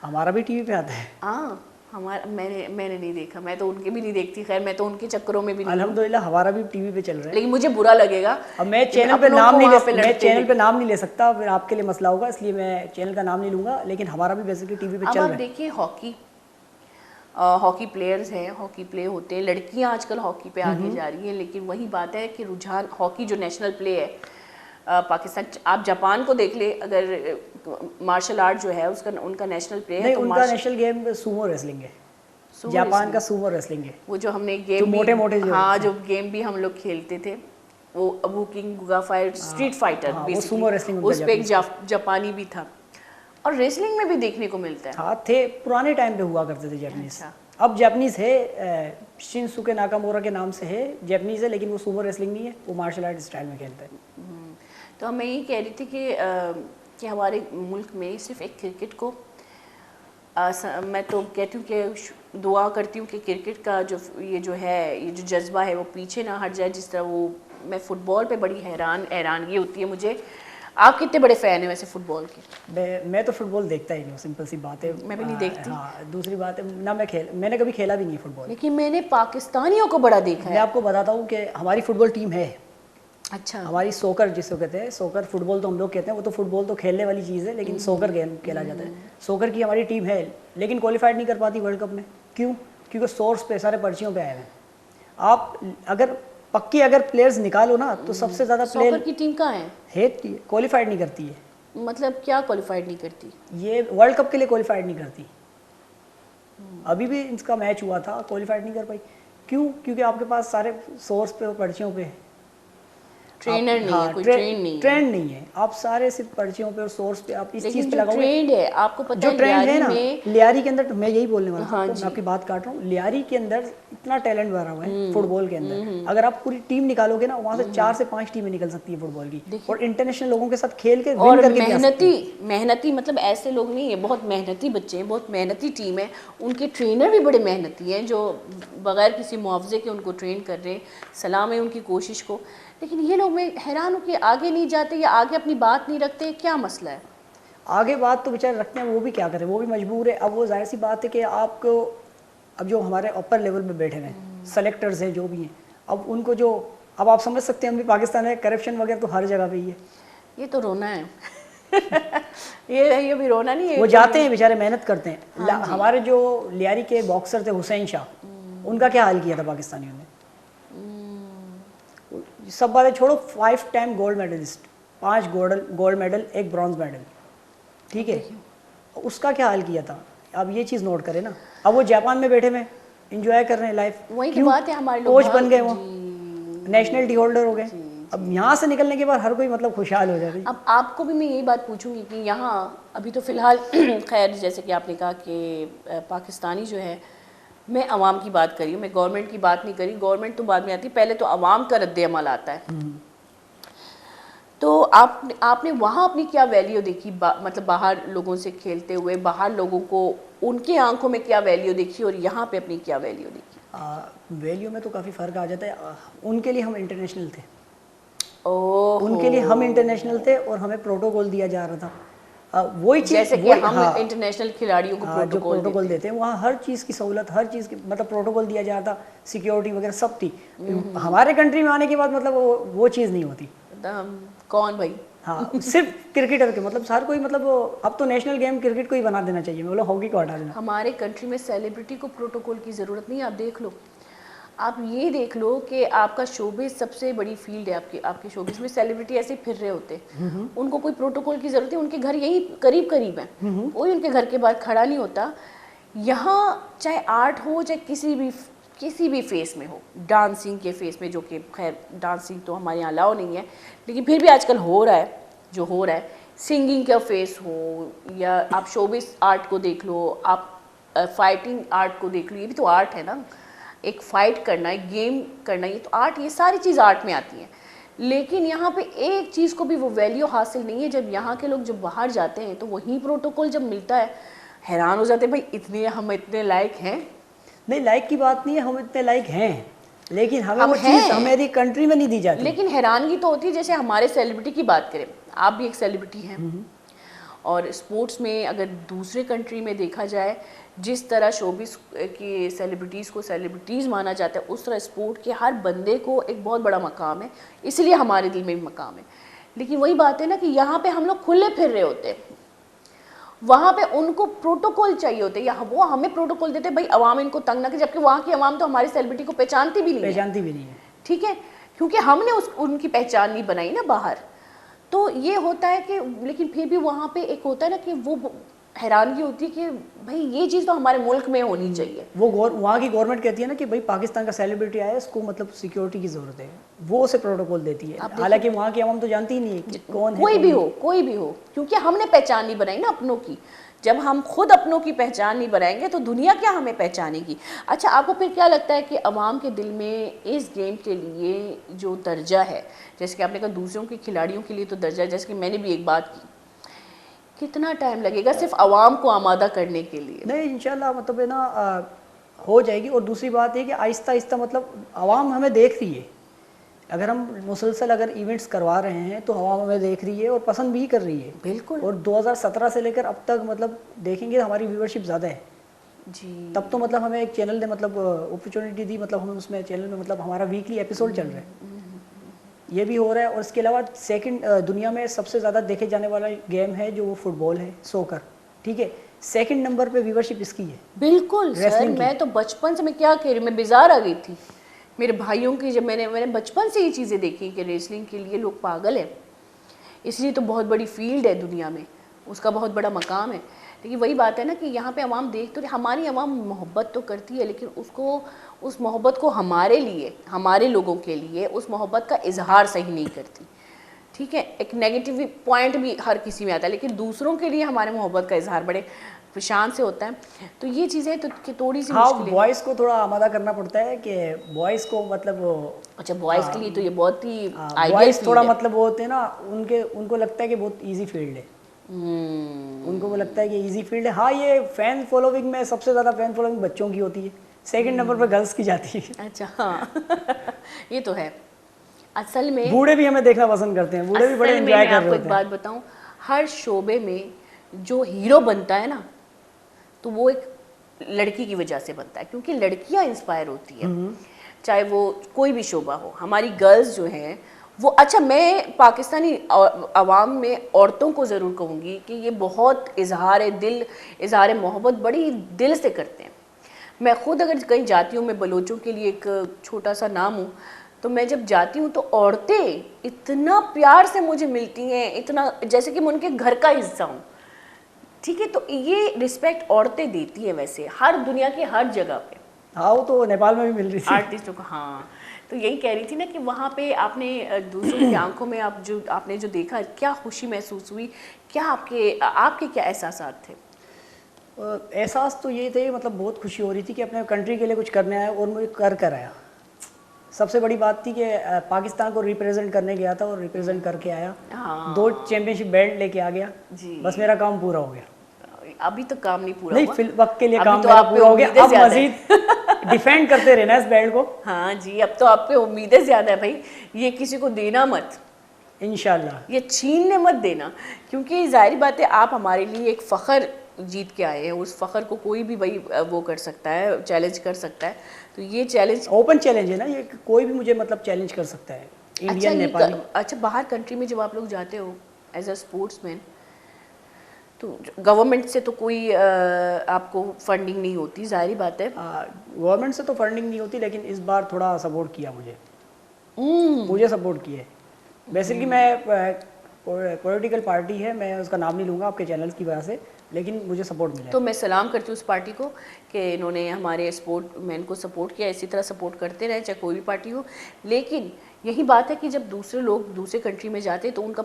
हमारा भी टीवी पे आता है। हाँ, हमारा मैंने नहीं देखा, मैं तो उनके भी नहीं देखती। खैर, मैं तो उनके चक्करों में भी नहीं हूँ। अल्हम्दुलिल्लाह हमारा भी टीवी पे चल रहा है। लेकिन मुझे बुरा लगेगा। अब मैं चैनल पे नाम नहीं ले सकता, फिर आपके लिए मसला होगा, इसलिए मैं चैनल का नाम नहीं लूँगा। लेकिन हमारा भी बेसिकली टीवी पे चल रहा है। अब आप देखिए, हॉकी प्लेयर्स हैं, हॉकी प्ले होते हैं, लड़कियां आजकल हॉकी पे आगे जा रही हैं। लेकिन वही बात है कि रुझान हॉकी जो नेशनल प्ले है पाकिस्तान, आप जापान को देख ले, अगर मार्शल आर्ट जो है उसका उनका नेशनल प्ले है, नहीं, तो उनका नेशनल गेम सूमो रेसलिंग है। जापान का सूमो रेसलिंग है। वो जो हमने गेम मोटे हाँ, जो गेम भी हम लोग खेलते थे, वो Abu king Guga fight, street fighter, वो सूमो रेसलिंग, उस पे एक जापानी भी था। और रेसलिंग में भी देखने को मिलता है। हाँ, थे, पुराने टाइम पे हुआ करते थे जापानीज। अब जापानीज है, शिनसुके नाकामोरा के नाम से है, जापानीज है, लेकिन वो सूमो रेसलिंग नहीं है, वो मार्शल आर्ट स्टाइल में खेलता है। तो मैं यही कह रही थी कि हमारे मुल्क में सिर्फ एक क्रिकेट को मैं तो कहती हूँ कि दुआ करती हूँ कि क्रिकेट का ये जो जज्बा है वो पीछे ना हट जाए। जिस तरह वो, मैं फ़ुटबॉल पे बड़ी हैरानगी होती है मुझे। आप कितने बड़े फ़ैन हैं वैसे फ़ुटबॉल के? मैं तो फुटबॉल देखता ही नहीं, सिंपल सी बात है। मैं भी नहीं देखती। हाँ, दूसरी बात है ना, मैंने कभी खेला भी नहीं फुटबॉल। लेकिन मैंने पाकिस्तानियों को बड़ा देखा है। मैं आपको बताता हूँ कि हमारी फुटबॉल टीम है। अच्छा। हमारी सोकर जिसको कहते हैं, सोकर फुटबॉल तो हम लोग कहते हैं, वो तो फुटबॉल तो खेलने वाली चीज़ है, लेकिन सोकर गेम खेला जाता है। सोकर की हमारी टीम है, लेकिन क्वालिफाइड नहीं कर पाती वर्ल्ड कप में। क्यों? क्योंकि सोर्स पे सारे पर्चियों पे आए हैं। आप अगर प्लेयर्स निकालो ना, तो सबसे ज़्यादा सोकर की टीम कहाँ है? क्वालिफाइड नहीं करती है। मतलब क्या क्वालिफाइड नहीं करती? ये वर्ल्ड कप के लिए क्वालिफाइड नहीं करती। अभी भी इसका मैच हुआ था, क्वालिफाइड नहीं कर पाई। क्यों? क्योंकि आपके पास सारे सोर्स पे, पर्चियों पे ट्रेनर नहीं है, कोई ट्रेंड नहीं है। आप सारे सिर्फ पर्चियों पे और सोर्स पे आप इस चीज पे लगाओगे। ट्रेंड है, आपको पता है, जो ट्रेंड है ना, लियारी के अंदर, मैं यही बोलने वाला था, मैं आपकी बात काट रहा हूँ। लियारी के अंदर इतना टैलेंट भरा हुआ है फुटबॉल के अंदर। अगर आप पूरी टीम निकालोगे ना, वहाँ से 4 से 5 टीमें निकल सकती है फुटबॉल की, और इंटरनेशनल लोगों के साथ खेल के और मेहनती मतलब ऐसे लोग नहीं है, बहुत मेहनती बच्चे हैं, बहुत मेहनती टीम है। उनके ट्रेनर भी बड़े मेहनती हैं, जो बगैर किसी मुआवजे के उनको ट्रेन कर रहे हैं। सलाम है उनकी कोशिश को। लेकिन ये लोग, मैं हैरान हूँ कि आगे नहीं जाते या आगे अपनी बात नहीं रखते। क्या मसला है? आगे बात तो बेचारे रखते हैं, वो भी क्या करें, वो भी मजबूर है। अब वो जाहिर सी बात है कि अब जो हमारे अपर लेवल पे बैठे हुए हैं सेलेक्टर्स हैं, जो भी हैं, अब उनको जो अब आप समझ सकते हैं, हम भी पाकिस्तान में करप्शन वगैरह तो हर जगह पे ही है। ये तो रोना है। ये भी रोना नहीं है, वो जाते हैं बेचारे, मेहनत करते हैं। हाँ जी। हमारे जो लियारी के बॉक्सर थे हुसैन शाह, उनका क्या हाल किया था पाकिस्तानियों ने। सब बातें छोड़ो, 5 time gold medalist, 5 gold medal, 1 bronze medal, ठीक है, उसका क्या हाल किया था। अब ये चीज़ नोट करें ना, अब वो जापान में बैठे में इंजॉय कर रहे हैं लाइफ। वही की बात है, हमारे लोग कोच बन गए, वो नेशनलिटी होल्डर हो गए। अब यहाँ से निकलने के बाद हर कोई मतलब खुशहाल हो जाता है। अब आपको भी मैं यही बात पूछूंगी कि यहाँ अभी तो फ़िलहाल खैर जैसे कि आपने कहा कि पाकिस्तानी जो है, मैं अवाम की बात करी हूँ, मैं गवर्नमेंट की बात नहीं करी, गवर्नमेंट तो बाद में आती, पहले तो अवाम का रद्द अमल आता है। तो आपने वहाँ अपनी क्या वैल्यू देखी, मतलब बाहर लोगों से खेलते हुए, बाहर लोगों को उनकी आंखों में क्या वैल्यू देखी और यहाँ पे अपनी क्या वैल्यू देखी? वैल्यू में तो काफ़ी फ़र्क आ जाता है। उनके लिए हम इंटरनेशनल थे, ओह, उनके लिए हम इंटरनेशनल थे और हमें प्रोटोकॉल दिया जा रहा था। वही चीज़ जैसे कि हम इंटरनेशनल खिलाड़ियों को जो प्रोटोकॉल देते हैं, वहाँ हर चीज़ की सहूलत, हर चीज़ की मतलब प्रोटोकॉल दिया जा रहा था, सिक्योरिटी वगैरह सब थी। हमारे कंट्री में आने के बाद मतलब वो चीज़ नहीं होती। कौन भाई? हाँ, सिर्फ क्रिकेटर के मतलब हर कोई मतलब अब तो नेशनल गेम क्रिकेट को ही बना देना चाहिए, मतलब हॉकी को हटा देना। हमारे कंट्री में सेलिब्रिटी को प्रोटोकॉल की ज़रूरत नहीं है। आप देख लो, आप ये देख लो कि आपका शोबिस सबसे बड़ी फील्ड है, आपके शोबिस में सेलिब्रिटी ऐसे फिर रहे होते हैं, उनको कोई प्रोटोकॉल की ज़रूरत है, उनके घर यही करीब करीब है, कोई उनके घर के बाहर खड़ा नहीं होता। यहाँ चाहे आर्ट हो, चाहे किसी भी फेस में हो, डांसिंग के फेस में, जो कि खैर डांसिंग तो हमारे यहाँ अलाउ नहीं है, लेकिन फिर भी आजकल हो रहा है जो हो रहा है, सिंगिंग का फेस हो, या आप शोबिस आर्ट को देख लो, आप फाइटिंग आर्ट को देख लो, ये भी तो आर्ट है ना, एक फाइट करना, एक गेम करना, ये तो आर्ट, ये सारी चीज़ आर्ट में आती हैं। लेकिन यहाँ पे एक चीज़ को भी वो वैल्यू हासिल नहीं है। जब यहाँ के लोग जब बाहर जाते हैं तो वही प्रोटोकॉल जब मिलता है, हैरान हो जाते हैं, भाई हम इतने लायक हैं। नहीं, लाइक की बात नहीं है, हम इतने लाइक हैं, लेकिन हमें वो चीज़ हमारी कंट्री में नहीं दी जाती। लेकिन हैरानगी तो होती है, जैसे हमारे सेलिब्रिटी की बात करें, आप भी एक सेलिब्रिटी हैं, और स्पोर्ट्स में अगर दूसरे कंट्री में देखा जाए, जिस तरह शोबिस की सेलिब्रिटीज़ को सेलिब्रिटीज़ माना जाता है, उस तरह स्पोर्ट के हर बंदे को एक बहुत बड़ा मकाम है, इसलिए हमारे दिल में भी मकाम है। लेकिन वही बात है ना कि यहाँ पे हम लोग खुले फिर रहे होते हैं, वहाँ पे उनको प्रोटोकॉल चाहिए होते हैं, या वो हमें प्रोटोकॉल देते हैं, भाई अवाम इनको तंग ना करे, जबकि वहाँ की अवाम तो हमारी सेलिब्रिटी को पहचानती भी नहीं है, ठीक है, क्योंकि हमने उनकी पहचान नहीं बनाई ना बाहर। तो ये होता है कि, लेकिन फिर भी वहाँ पे एक होता है ना कि वो हैरानगी होती है कि भाई ये चीज़ तो हमारे मुल्क में होनी चाहिए। वो वहाँ की गवर्नमेंट कहती है ना कि भाई पाकिस्तान का सेलिब्रिटी आया, इसको मतलब सिक्योरिटी की ज़रूरत है, वो उसे प्रोटोकॉल देती है। हालांकि वहाँ की आवाम तो जानती ही नहीं है कि कौन है, कोई भी हो, क्योंकि हमने पहचान नहीं बनाई ना अपनों की। जब हम खुद अपनों की पहचान नहीं बनाएंगे तो दुनिया क्या हमें पहचानेगी। अच्छा, आपको फिर क्या लगता है कि अवाम के दिल में इस गेम के लिए जो दर्जा है, जैसे कि आपने कहा दूसरों के खिलाड़ियों के लिए तो दर्जा है, जैसे कि मैंने भी एक बात की, कितना टाइम लगेगा सिर्फ अवाम को आमादा करने के लिए? नहीं, इंशाल्लाह मतलब है ना हो जाएगी। और दूसरी बात है कि आहिस्ता आहिस्ता मतलब अवाम हमें देख रही है, अगर हम मुसलसल अगर इवेंट्स करवा रहे हैं तो अवाम हमें देख रही है और पसंद भी कर रही है। बिल्कुल। और 2017 से लेकर अब तक मतलब देखेंगे हमारी व्यूअरशिप ज़्यादा है जी। तब तो मतलब हमें एक चैनल ने मतलब अपॉर्चुनिटी दी, मतलब हमें उसमें चैनल में मतलब हमारा वीकली एपिसोड चल रहा है, ये भी हो रहा है। और इसके अलावा सेकंड दुनिया में सबसे ज़्यादा देखे जाने वाला गेम है जो वो फुटबॉल है, सोकर, ठीक है, सेकंड नंबर पे व्यूअरशिप इसकी है। बिल्कुल सर, मैं तो बचपन से, मैं क्या कह रही हूँ, मैं बेजार आ गई थी मेरे भाइयों की, जब मैंने बचपन से ये चीज़ें देखी कि रेसलिंग के लिए लोग पागल हैं, इसलिए तो बहुत बड़ी फील्ड है दुनिया में, उसका बहुत बड़ा मकाम है। लेकिन वही बात है ना कि यहाँ पे अवाम देख तो, हमारी अवाम मोहब्बत तो करती है, लेकिन उसको, उस मोहब्बत को हमारे लिए, हमारे लोगों के लिए उस मोहब्बत का इजहार सही नहीं करती, ठीक है। एक नेगेटिव पॉइंट भी हर किसी में आता है, लेकिन दूसरों के लिए हमारे मोहब्बत का इजहार बड़े शान से होता है। तो ये चीज़ें तो कि थोड़ी सी मुश्किल है। बॉयज़ को थोड़ा आमादा करना पड़ता है कि बॉयज़ को मतलब, अच्छा, बॉयज़ के लिए तो ये बहुत ही बॉयज़ थोड़ा मतलब वो होते हैं ना, उनको लगता है कि बहुत ईजी फील्ड है, उनको वो लगता है कि इजी फील्ड है। हाँ, ये फैन फॉलोइंग में सबसे ज़्यादा फैन फॉलोइंग बच्चों की होती है, सेकंड नंबर पर गर्ल्स की जाती है। अच्छा, हाँ ये तो है। असल में बूढ़े भी हमें देखना पसंद करते हैं, बूढ़े भी बड़े एंजॉय कर रहे होते हैं। आपको एक बात बताऊं, हर शोबे में जो हीरो बनता है ना, तो वो एक लड़की की वजह से बनता है, क्योंकि लड़कियां इंस्पायर होती है। चाहे वो कोई भी शोबा हो, हमारी गर्ल्स जो हैं वो, अच्छा मैं पाकिस्तानी आवाम में औरतों को ज़रूर कहूँगी कि ये बहुत इजहार दिल, इजहार मोहब्बत बड़ी दिल से करते हैं। मैं ख़ुद अगर कहीं जाती हूँ, मैं बलोचों के लिए एक छोटा सा नाम हूँ, तो मैं जब जाती हूँ तो औरतें इतना प्यार से मुझे मिलती हैं, इतना जैसे कि मैं उनके घर का हिस्सा हूँ। ठीक है, तो ये रिस्पेक्ट औरतें देती हैं वैसे हर दुनिया की हर जगह पे। हाँ, वो तो नेपाल में भी मिल रही थी आर्टिस्टों को। हाँ, तो यही कह रही थी ना कि वहाँ पे आपने दूसरों की आंखों में आपने जो देखा, क्या खुशी महसूस हुई, क्या आपके क्या एहसासात थे? एहसास तो ये थे, मतलब बहुत खुशी हो रही थी कि अपने कंट्री के लिए कुछ करने आया और मुझे कर आया। सबसे बड़ी बात थी कि पाकिस्तान को रिप्रेजेंट करने गया था और रिप्रेजेंट करके आया। हाँ। 2 चैंपियनशिप बेल्ट लेके आ गया जी। बस मेरा काम पूरा हो गया। अभी तो काम नहीं पूरा नहीं, हुआ। वक्त के लिए अभी काम तो मेरा आप पे पूरा हो गया। उम्मीदें अब ज़्यादा मजीद डिफेंड करते रहना इस बेल्ट को। हाँ जी, अब तो आप पे उम्मीदें ज़्यादा है भाई, ये किसी को देना मत, इंशाल्लाह। ये छीनने मत देना, क्योंकि जाहिर बात है आप हमारे लिए एक फ़ख्र जीत के आए हैं। उस फ़ख्र को कोई भी भाई वो कर सकता है, चैलेंज कर सकता है। तो ये चैलेंज ओपन चैलेंज है ना, ये कोई भी मुझे मतलब चैलेंज कर सकता है, इंडियन नेपाली। अच्छा, बाहर कंट्री में जब आप लोग जाते हो एज अ स्पोर्ट्समैन, तो गवर्नमेंट से तो कोई आपको फंडिंग नहीं होती, जाहिर बात है। गवर्नमेंट से तो फंडिंग नहीं होती, लेकिन इस बार थोड़ा सपोर्ट किया मुझे सपोर्ट किया। बेसिकली मैं पॉलिटिकल पार्टी है, मैं उसका नाम नहीं लूँगा आपके चैनल की वजह से, लेकिन मुझे सपोर्ट मिला। तो मैं सलाम करती हूँ उस पार्टी को कि इन्होंने हमारे स्पोर्ट मैन को सपोर्ट किया, इसी तरह सपोर्ट करते रहे चाहे कोई भी पार्टी हो। लेकिन यही बात है कि जब दूसरे लोग दूसरे कंट्री में जाते हैं तो उनका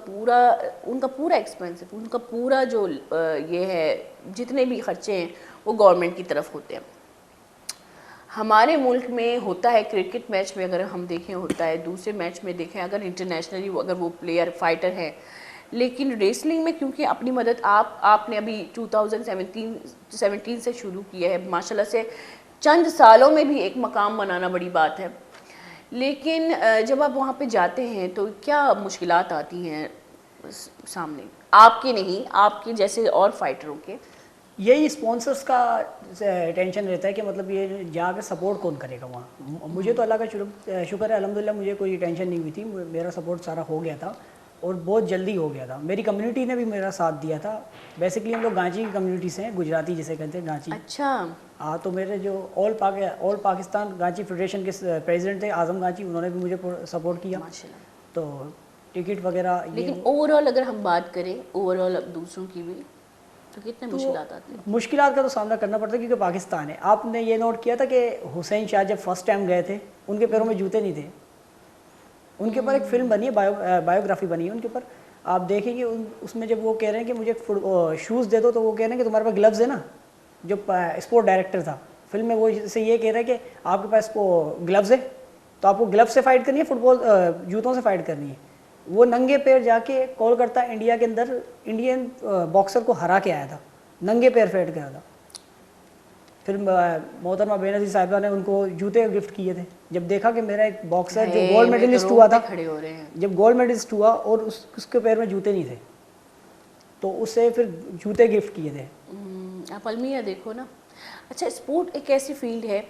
पूरा एक्सपेंस, उनका पूरा जो ये है, जितने भी खर्चे हैं वो गवर्नमेंट की तरफ होते हैं। हमारे मुल्क में होता है, क्रिकेट मैच में अगर हम देखें होता है, दूसरे मैच में देखें अगर इंटरनेशनली अगर वो प्लेयर फाइटर है, लेकिन रेसलिंग में क्योंकि अपनी मदद आपने अभी 2017 से शुरू किया है, माशाल्लाह से चंद सालों में भी एक मकाम बनाना बड़ी बात है। लेकिन जब आप वहाँ पे जाते हैं तो क्या मुश्किलात आती हैं सामने, आपके नहीं, आपके जैसे और फाइटरों के? यही स्पॉन्सर्स का टेंशन रहता है कि मतलब ये जाकर सपोर्ट कौन करेगा वहाँ। मुझे तो अल्लाह का शुक्र है, अल्हम्दुलिल्लाह मुझे कोई टेंशन नहीं हुई थी, मेरा सपोर्ट सारा हो गया था और बहुत जल्दी हो गया था। मेरी कम्युनिटी ने भी मेरा साथ दिया था। बेसिकली हम लोग गांची की कम्युनिटी से हैं, गुजराती जिसे कहते हैं गांची। अच्छा। हाँ, तो मेरे जो ऑल पाकिस्तान गांची फेडरेशन के प्रेसिडेंट थे आजम गांची, उन्होंने भी मुझे सपोर्ट किया। माशाल्लाह। तो टिकट वगैरह, लेकिन ओवरऑल अगर हम बात करें ओवरऑल दूसरों की भी, तो कितने मुश्किलात आती हैं? मुश्किलात का तो सामना करना पड़ता है क्योंकि पाकिस्तान है। आपने ये नोट किया था कि हुसैन शाह जब फर्स्ट टाइम गए थे उनके पैरों में जूते नहीं थे। उनके ऊपर एक फिल्म बनी है, बायोग्राफी बनी है उनके ऊपर। आप देखेंगे उसमें जब वो कह रहे हैं कि मुझे शूज़ दे दो, तो वो कह रहे हैं कि तुम्हारे पास ग्लव्स है ना। जो स्पोर्ट डायरेक्टर था फिल्म में, वो से ये कह रहा है कि आपके पास ग्लव्स है, तो आपको ग्लव्स से फाइट करनी है, फुटबॉल जूतों से फाइट करनी है। वो नंगे पैर जाके कोलकाता इंडिया के अंदर इंडियन बॉक्सर को हरा के आया था, नंगे पैर फाइट किया था। फिर मोहतरमा बेनज़ीर साहिबा ने उनको जूते गिफ्ट किए थे। जब देखा कि मेरा एक बॉक्सर जो गोल्ड मेडलिस्ट हुआ था, खड़े हो रहे हैं, जब गोल्ड मेडलिस्ट हुआ और उसके पैर में जूते नहीं थे, तो उससे फिर जूते गिफ्ट किए थे। आप अलमिया देखो ना। अच्छा, स्पोर्ट एक ऐसी फील्ड है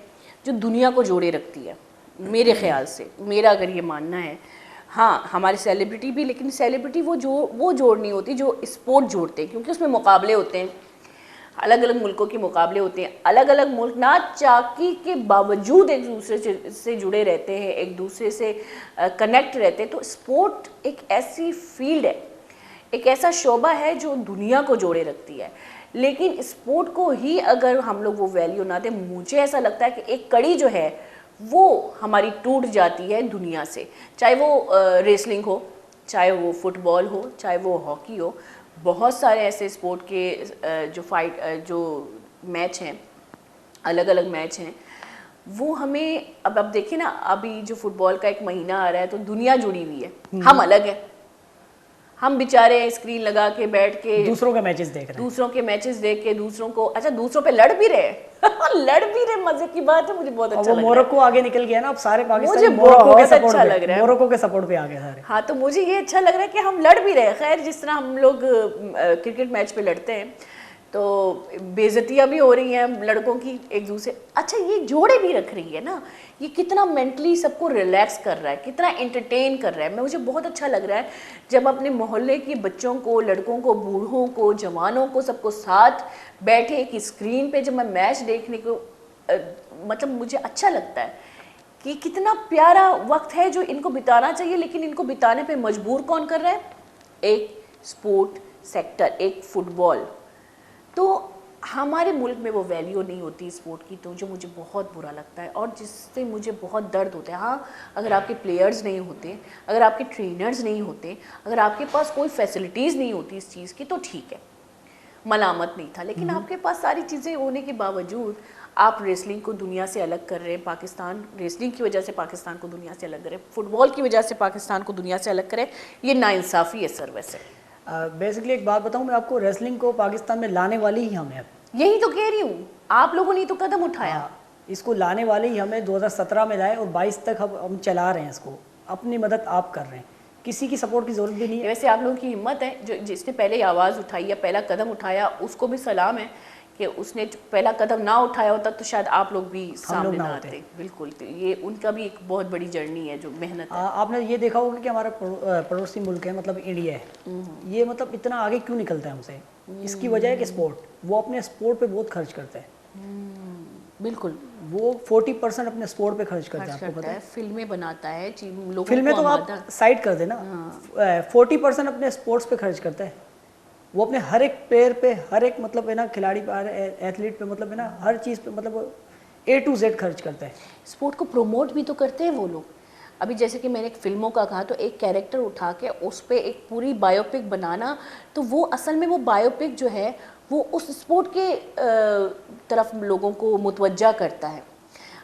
जो दुनिया को जोड़े रखती है मेरे ख्याल से, मेरा अगर ये मानना है। हाँ, हमारे सेलिब्रिटी भी, लेकिन सेलिब्रिटी वो जोड़ नहीं होती जो स्पोर्ट जोड़ते हैं, क्योंकि उसमें मुकाबले होते हैं, अलग अलग मुल्कों के मुकाबले होते हैं। अलग अलग मुल्क ना चाकी के बावजूद एक दूसरे से जुड़े रहते हैं, एक दूसरे से कनेक्ट रहते हैं। तो स्पोर्ट एक ऐसी फील्ड है, एक ऐसा शोबा है जो दुनिया को जोड़े रखती है। लेकिन स्पोर्ट को ही अगर हम लोग वो वैल्यू ना दें, मुझे ऐसा लगता है कि एक कड़ी जो है वो हमारी टूट जाती है दुनिया से। चाहे वो रेसलिंग हो, चाहे वो फुटबॉल हो, चाहे वो हॉकी हो, बहुत सारे ऐसे स्पोर्ट के जो मैच हैं, अलग अलग मैच हैं, वो हमें अब देखिए ना, अभी जो फुटबॉल का एक महीना आ रहा है तो दुनिया जुड़ी हुई है, हम अलग हैं। हम बेचारे स्क्रीन लगा के बैठ के दूसरों के मैचेस देख के दूसरों को, अच्छा दूसरों पे लड़ भी रहे लड़ भी रहे, मजे की बात है। मुझे बहुत अच्छा लग रहा है। मोरक्को आगे निकल गया ना, अब सारे पाकिस्तानी मुझे बहुत अच्छा लग रहा है, मोरक्को के सपोर्ट पे आ गए सारे। हाँ, तो मुझे ये अच्छा लग रहा है कि हम लड़ भी रहे। खैर, जिस तरह हम लोग क्रिकेट मैच पे लड़ते हैं तो बेइज्जतियाँ भी हो रही हैं लड़कों की एक दूसरे। अच्छा, ये जोड़े भी रख रही है ना ये कितना मेंटली सबको रिलैक्स कर रहा है, कितना एंटरटेन कर रहा है। मुझे बहुत अच्छा लग रहा है जब अपने मोहल्ले के बच्चों को, लड़कों को, बूढ़ों को, जवानों को, सबको साथ बैठे कि स्क्रीन पे जब मैं मैच देखने को मतलब मुझे अच्छा लगता है कि कितना प्यारा वक्त है जो इनको बिताना चाहिए, लेकिन इनको बिताने पे मजबूर कौन कर रहा है? एक स्पोर्ट सेक्टर, एक फुटबॉल। तो हमारे मुल्क में वो वैल्यू नहीं होती स्पोर्ट की, तो जो मुझे बहुत बुरा लगता है और जिससे मुझे बहुत दर्द होता है। हाँ, अगर आपके प्लेयर्स नहीं होते, अगर आपके ट्रेनर्स नहीं होते, अगर आपके पास कोई फैसिलिटीज़ नहीं होती इस चीज़ की, तो ठीक है, मलामत नहीं था। लेकिन आपके पास सारी चीज़ें होने के बावजूद आप रेसलिंग को दुनिया से अलग कर रहे हैं। पाकिस्तान रेसलिंग की वजह से पाकिस्तान को दुनिया से अलग कर रहे हैं, फुटबॉल की वजह से पाकिस्तान को दुनिया से अलग करें। ये नाइंसाफ़ी है सर। वैसे बेसिकली एक बात बताऊं मैं आपको, रेसलिंग को पाकिस्तान में लाने वाली ही हम हैं। यही तो कह रही हूँ, आप लोगों ने तो कदम उठाया। इसको लाने वाले ही हमें 2017 में लाए और 22 तक हम चला रहे हैं इसको। अपनी मदद आप कर रहे हैं, किसी की सपोर्ट की ज़रूरत भी नहीं है। वैसे आप लोगों की हिम्मत है, जो जिसने पहले आवाज़ उठाई या पहला कदम उठाया, उसको भी सलाम है कि उसने पहला कदम ना उठाया होता तो शायद आप लोग भी सामने ना आते। बिल्कुल, तो ये उनका भी एक बहुत बड़ी जर्नी है, जो मेहनत है। आपने ये देखा होगा कि हमारा पड़ोसी मुल्क है, मतलब इंडिया है, ये मतलब इतना आगे क्यों निकलता है हमसे? इसकी वजह है कि स्पोर्ट, वो अपने स्पोर्ट पे बहुत खर्च करता है। बिल्कुल, वो 40% अपने स्पोर्ट पे खर्च करता है, आपको पता है? फिल्में बनाता है, लोगों फिल्में को तो आप साइड कर देना, 40% अपने स्पोर्ट्स पे खर्च करता है। वो अपने हर एक प्लेयर पे, हर एक मतलब है ना खिलाड़ी पे, एथलीट पे, मतलब है ना हर चीज़ पे, मतलब A to Z खर्च करता है। स्पोर्ट को प्रमोट भी तो करते हैं वो लोग। अभी जैसे कि मैंने एक फिल्मों का कहा, तो एक कैरेक्टर उठा के उस पर एक पूरी बायोपिक बनाना, तो वो असल में वो बायोपिक जो है वो उस स्पोर्ट के तरफ लोगों को मुतवज्जा करता है।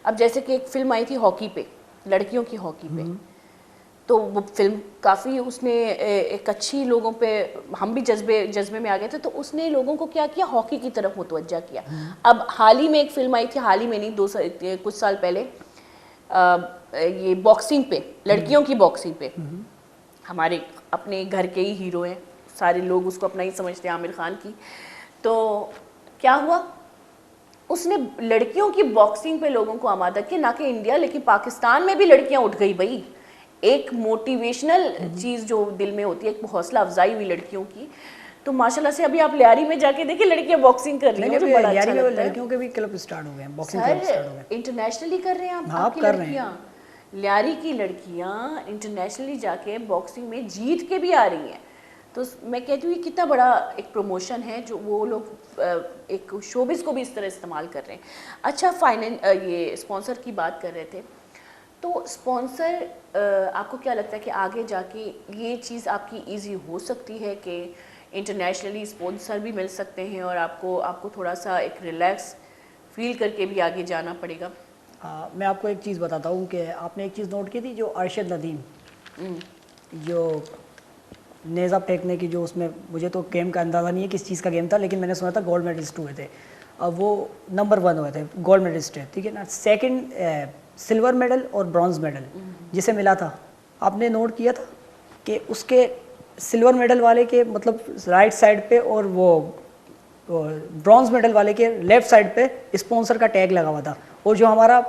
अब जैसे कि एक फिल्म आई थी हॉकी पे, लड़कियों की हॉकी पे, तो वो फिल्म काफ़ी उसने एक अच्छी लोगों पे, हम भी जज्बे में आ गए थे, तो उसने लोगों को क्या किया, हॉकी की तरफ मुतवज्जा किया। अब हाल ही में एक फिल्म आई थी, हाल ही में नहीं, कुछ साल पहले, ये बॉक्सिंग पे, लड़कियों की बॉक्सिंग पे, हमारे अपने घर के ही हीरो हैं, सारे लोग उसको अपना ही समझते हैं, आमिर खान की। तो क्या हुआ, उसने लड़कियों की बॉक्सिंग पे लोगों को आमादा किया, ना कि इंडिया लेकिन पाकिस्तान में भी लड़कियां उठ गई भाई। एक मोटिवेशनल चीज़ जो दिल में होती है, एक हौसला अफजाई हुई लड़कियों की। तो माशाल्लाह से अभी आप लियारी में जाके देखिए, लड़कियां बॉक्सिंग कर रही हैं, मुझे बड़ा अच्छा लगता है। लड़कियों के भी क्लब स्टार्ट हो गए हैं, बॉक्सिंग क्लब स्टार्ट हो गए, इंटरनेशनली कर रहे हैं आपकी लड़कियां। लियारी की लड़कियां इंटरनेशनली जाके बॉक्सिंग में जीत के भी आ रही हैं। तो मैं कहती हूँ ये कितना बड़ा एक प्रमोशन है जो वो लोग एक शोबिस को भी इस तरह इस्तेमाल कर रहे हैं। अच्छा, ये स्पॉन्सर की बात कर रहे थे, तो स्पॉन्सर आपको क्या लगता है कि आगे जाके ये चीज़ आपकी इजी हो सकती है कि इंटरनेशनली स्पॉन्सर भी मिल सकते हैं और आपको थोड़ा सा एक रिलैक्स फील करके भी आगे जाना पड़ेगा? मैं आपको एक चीज़ बताता हूँ कि आपने एक चीज़ नोट की थी, जो अरशद नदीम, जो नेज़ा फेंकने की, जो उसमें मुझे तो गेम का अंदाज़ा नहीं है किस चीज़ का गेम था, लेकिन मैंने सुना था गोल्ड मेडलिस्ट हुए थे। अब वो नंबर 1 हुए थे, गोल्ड मेडलिस्ट है, ठीक है ना। सेकंड सिल्वर मेडल और ब्रॉन्ज मेडल जिसे मिला था, आपने नोट किया था कि उसके सिल्वर मेडल वाले के मतलब राइट साइड पे और वो ब्रॉन्ज मेडल वाले के लेफ्ट साइड पे स्पॉन्सर का टैग लगा हुआ था। और जो हमारा